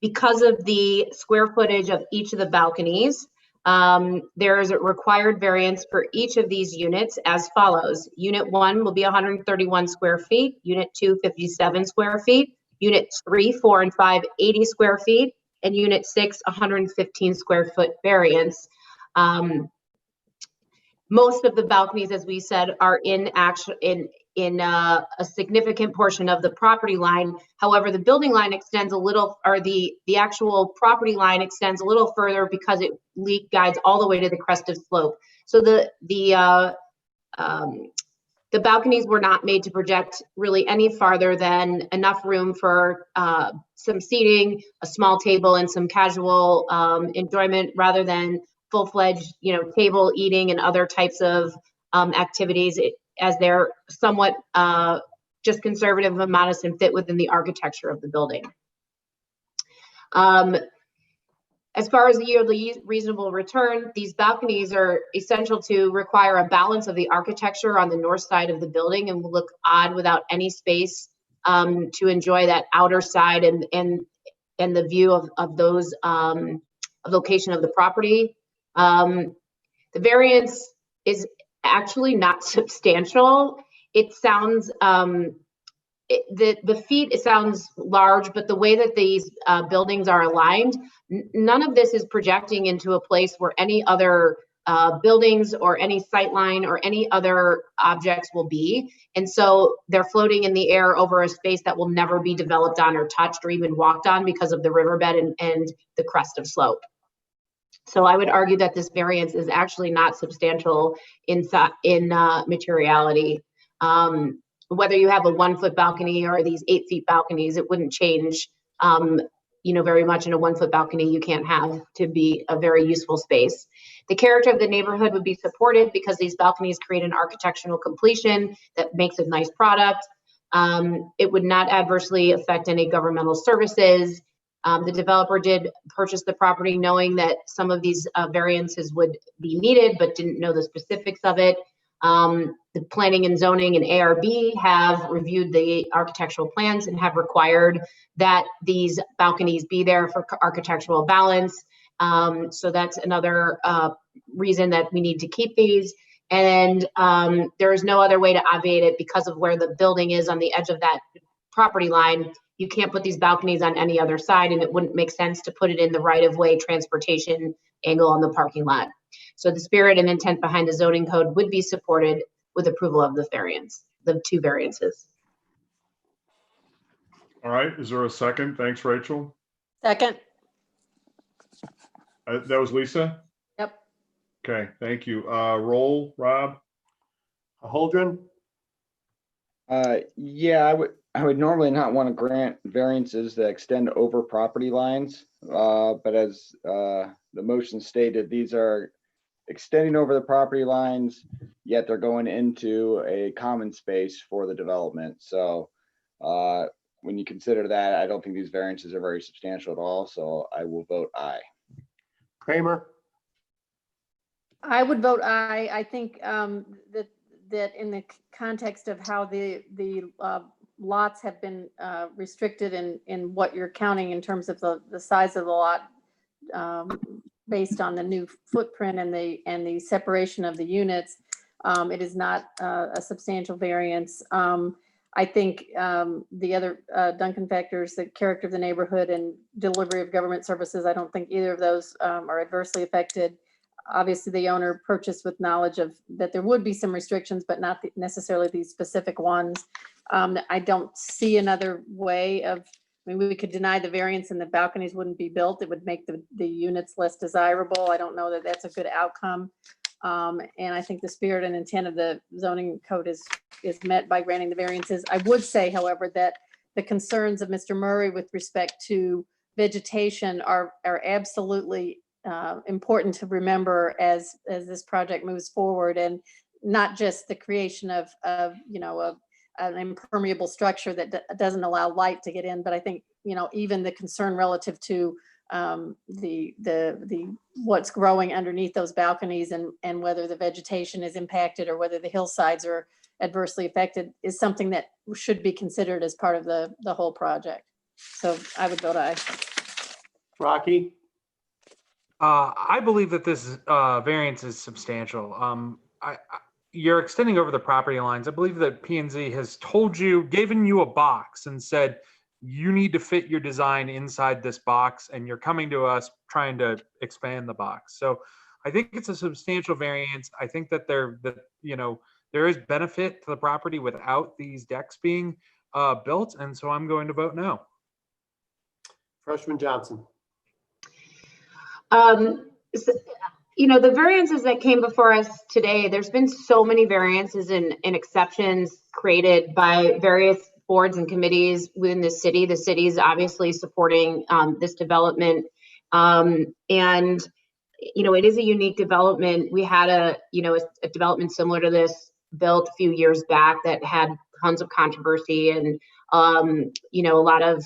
Because of the square footage of each of the balconies, there is a required variance for each of these units as follows. Unit 1 will be 131 square feet, Unit 2, 57 square feet, Units 3, 4, and 5, 80 square feet, and Unit 6, 115 square foot variance. Most of the balconies, as we said, are in a significant portion of the property line. However, the building line extends a little, or the actual property line extends a little further because it guides all the way to the crest of slope. So the balconies were not made to project really any farther than enough room for some seating, a small table, and some casual enjoyment, rather than full-fledged, table eating and other types of activities, as they're somewhat just conservative and modest and fit within the architecture of the building. As far as the yearly reasonable return, these balconies are essential to require a balance of the architecture on the north side of the building, and will look odd without any space to enjoy that outer side and the view of those location of the property. The variance is actually not substantial. It sounds the feet, it sounds large, but the way that these buildings are aligned, none of this is projecting into a place where any other buildings or any sight line or any other objects will be. And so they're floating in the air over a space that will never be developed on or touched or even walked on because of the riverbed and the crest of slope. So I would argue that this variance is actually not substantial in materiality. Whether you have a 1-foot balcony or these 8-foot balconies, it wouldn't change, very much. In a 1-foot balcony, you can't have to be a very useful space. The character of the neighborhood would be supported because these balconies create an architectural completion that makes a nice product. It would not adversely affect any governmental services. The developer did purchase the property knowing that some of these variances would be needed, but didn't know the specifics of it. The planning and zoning and ARB have reviewed the architectural plans and have required that these balconies be there for architectural balance. So that's another reason that we need to keep these. And there is no other way to obviate it because of where the building is on the edge of that property line. You can't put these balconies on any other side, and it wouldn't make sense to put it in the right-of-way transportation angle on the parking lot. So the spirit and intent behind the zoning code would be supported with approval of the variance, the 2 variances. All right, is there a second? Thanks, Rachel. Second. That was Lisa? Yep. Okay, thank you. Roll, Rob? Holdren? Yeah, I would normally not want to grant variances that extend over property lines, but as the motion stated, these are extending over the property lines, yet they're going into a common space for the development. So when you consider that, I don't think these variances are very substantial at all, so I will vote aye. Kramer? I would vote aye. I think that in the context of how the lots have been restricted in what you're counting in terms of the size of the lot, based on the new footprint and the separation of the units, It is not a substantial variance. I think the other Duncan factors, the character of the neighborhood and delivery of government services, I don't think either of those are adversely affected. Obviously, the owner purchased with knowledge of that there would be some restrictions, but not necessarily these specific ones. I don't see another way of, I mean, we could deny the variance and the balconies wouldn't be built. It would make the units less desirable. I don't know that that's a good outcome. And I think the spirit and intent of the zoning code is met by granting the variances. I would say, however, that the concerns of Mr. Murray with respect to vegetation are absolutely important to remember as this project moves forward, and not just the creation of an impermeable structure that doesn't allow light to get in, but I think, even the concern relative to the what's growing underneath those balconies and whether the vegetation is impacted or whether the hillsides are adversely affected is something that should be considered as part of the whole project. So I would vote aye. Rocky? I believe that this variance is substantial. You're extending over the property lines. I believe that P&Z has given you a box and said, you need to fit your design inside this box, and you're coming to us trying to expand the box. So I think it's a substantial variance. I think that there is benefit to the property without these decks being built, and so I'm going to vote no. Freshman Johnson. The variances that came before us today, there's been so many variances and exceptions created by various boards and committees within the city. The city is obviously supporting this development. It is a unique development. We had a development similar to this built a few years back that had tons of controversy and, a lot of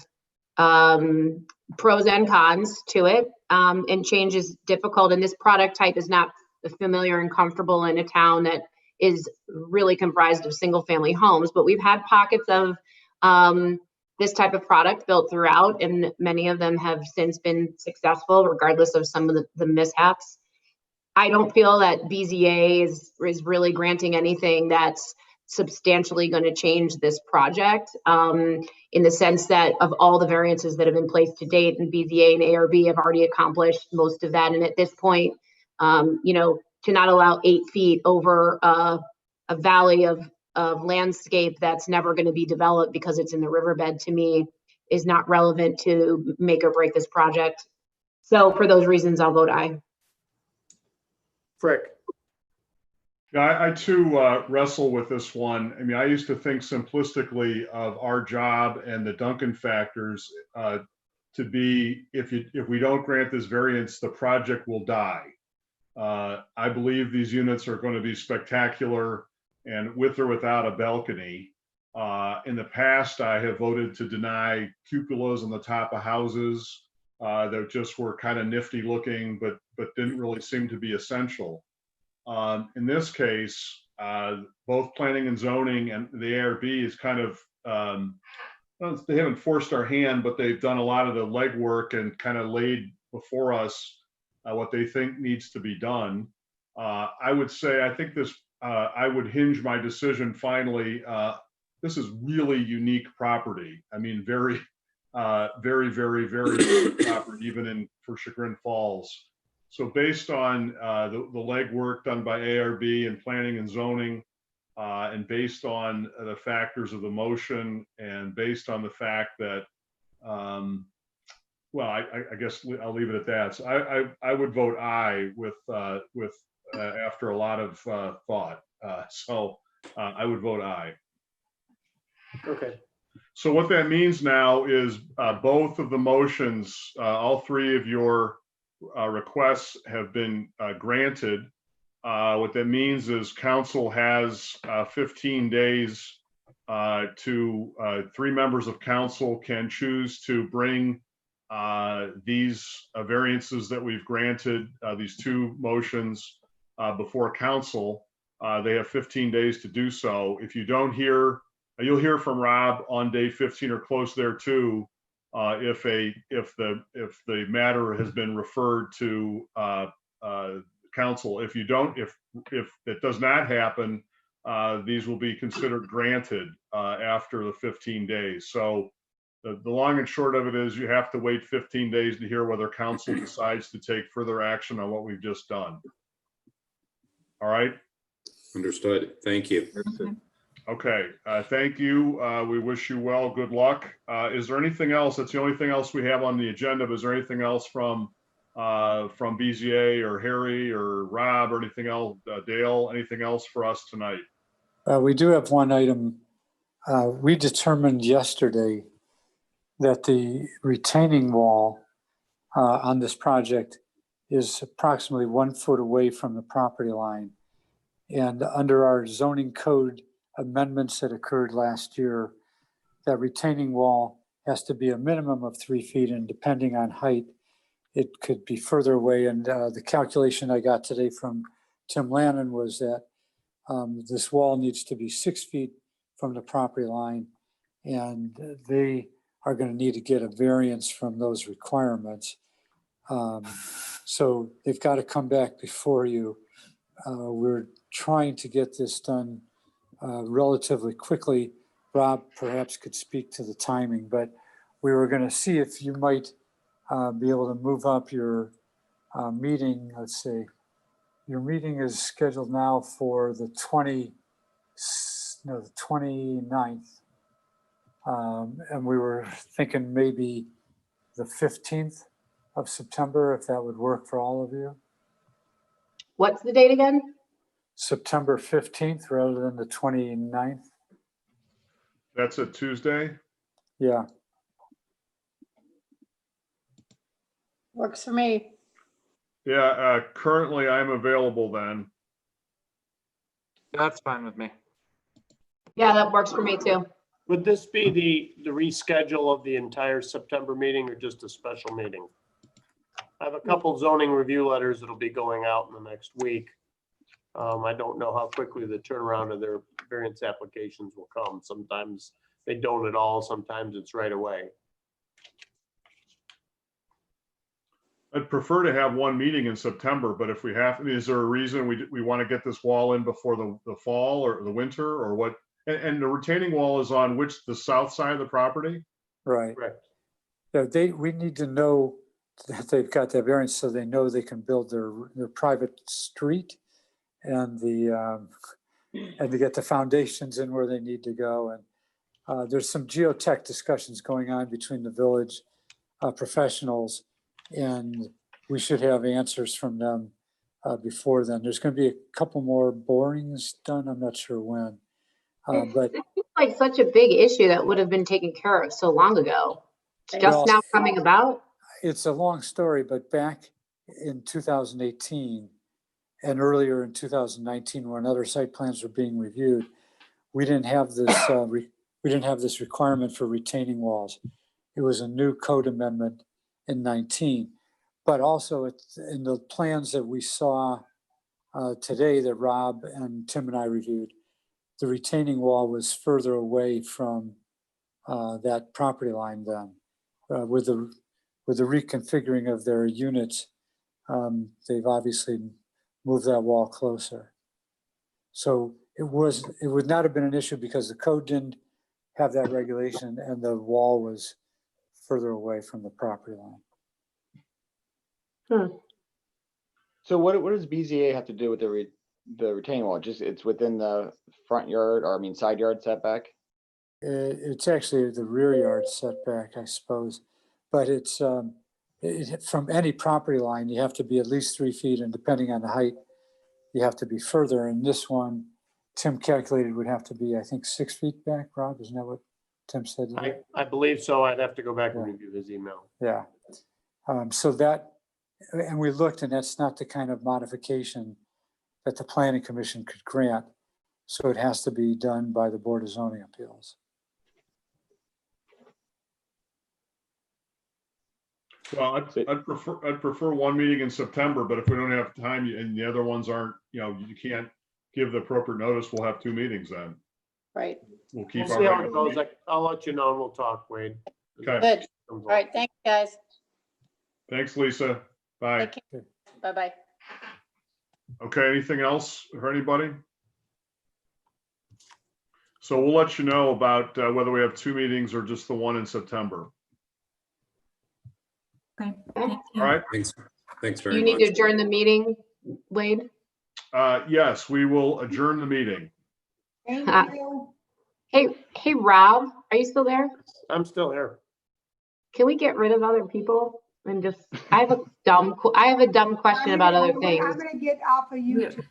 pros and cons to it. And change is difficult. And this product type is not familiar and comfortable in a town that is really comprised of single family homes. But we've had pockets of this type of product built throughout, and many of them have since been successful, regardless of some of the mishaps. I don't feel that BZA is really granting anything that's substantially going to change this project, in the sense that of all the variances that have been placed to date, and BZA and ARB have already accomplished most of that. And at this point, to not allow 8 feet over a valley of landscape that's never going to be developed because it's in the riverbed, to me, is not relevant to make or break this project. So for those reasons, I'll vote aye. Frick. Yeah, I too wrestle with this one. I mean, I used to think simplistically of our job and the Duncan factors to be, if we don't grant this variance, the project will die. I believe these units are going to be spectacular, and with or without a balcony. In the past, I have voted to deny cupolas on the top of houses that just were kind of nifty looking, but didn't really seem to be essential. In this case, both planning and zoning and the ARB is kind of, they haven't forced our hand, but they've done a lot of the legwork and kind of laid before us what they think needs to be done. I would say, I think this, I would hinge my decision finally. This is really unique property. I mean, very, very unique property, even for Chagrin Falls. So based on the legwork done by ARB and planning and zoning, and based on the factors of the motion, and based on the fact that, well, I guess I'll leave it at that. So I would vote aye with after a lot of thought. So I would vote aye. Okay. So what that means now is both of the motions, all three of your requests have been granted. What that means is council has 15 days to 3 members of council can choose to bring these variances that we've granted, these 2 motions before council. They have 15 days to do so. If you don't hear, you'll hear from Rob on day 15 or close there too, if the matter has been referred to council. If you don't, if it does not happen, these will be considered granted after the 15 days. So the long and short of it is you have to wait 15 days to hear whether council decides to take further action on what we've just done. All right. Understood. Thank you. Okay. Thank you. We wish you well. Good luck. Is there anything else? That's the only thing else we have on the agenda. But is there anything else from BZA or Harry or Rob or anything else? Dale, anything else for us tonight? We do have one item. We determined yesterday that the retaining wall on this project is approximately 1 foot away from the property line. And under our zoning code amendments that occurred last year, that retaining wall has to be a minimum of 3 feet, and depending on height, it could be further away. And the calculation I got today from Tim Lannon was that this wall needs to be 6 feet from the property line, and they are going to need to get a variance from those requirements. So they've got to come back before you. We're trying to get this done relatively quickly. Rob perhaps could speak to the timing, but we were going to see if you might be able to move up your meeting. Let's see, your meeting is scheduled now for the 29th. And we were thinking maybe the 15th of September, if that would work for all of you. What's the date again? September 15th rather than the 29th. That's a Tuesday. Yeah. Works for me. Yeah, currently I'm available then. That's fine with me. Yeah, that works for me too. Would this be the reschedule of the entire September meeting or just a special meeting? I have a couple zoning review letters that'll be going out in the next week. I don't know how quickly the turnaround of their variance applications will come. Sometimes they don't at all. Sometimes it's right away. I'd prefer to have one meeting in September, but if we have, I mean, is there a reason we want to get this wall in before the fall or the winter or what? And the retaining wall is on the south side of the property? Right. Correct. Yeah, we need to know that they've got that variance so they know they can build their private street and and to get the foundations in where they need to go. And there's some geotech discussions going on between the village professionals, and we should have answers from them before then. There's going to be a couple more borings done. I'm not sure when. But It seems like such a big issue that would have been taken care of so long ago. It's just Well, now coming about. it's a long story, but back in 2018 and earlier in 2019, when other site plans were being reviewed, we didn't have this we didn't have this requirement for retaining walls. It was a new code amendment in 19, but also in the plans that we saw today that Rob and Tim and I reviewed, the retaining wall was further away from that property line then. With the reconfiguring of their units, they've obviously moved that wall closer. So it would not have been an issue because the code didn't have that regulation and the wall was further away from the property line. So what does BZA have to do with the retaining wall? Just it's within the front yard, or I mean side yard setback? It's actually the rear yard setback, I suppose, but it's from any property line, you have to be at least 3 feet, and depending on the height, you have to be further. And this one, Tim calculated would have to be, I think, 6 feet back. Rob, isn't that what Tim said? I believe so. I'd have to go back and review his email. Yeah. So that, and we looked, and that's not the kind of modification that the Planning Commission could grant. So it has to be done by the Board of Zoning Appeals. Well, I'd prefer one meeting in September, but if we don't have time and the other ones aren't, you can't give the appropriate notice, we'll have 2 meetings then. Right. We'll keep We'll our see how it regular goes. meeting. I'll let you know and we'll talk, Wade. Okay. Good. All right. Thanks, guys. Thanks, Lisa. Bye. Take care. Bye-bye. Okay, anything else for anybody? So we'll let you know about whether we have 2 meetings or just the one in September. Okay, thank All you. right? Thanks You very need to much. adjourn the meeting, Wade? Yes, we will adjourn the meeting. Thank Ah. you. Hey, Rob, are you still there? I'm still here. Can we get rid of other people and just, I have a dumb question about other things. I'm gonna get off of you Yeah. too.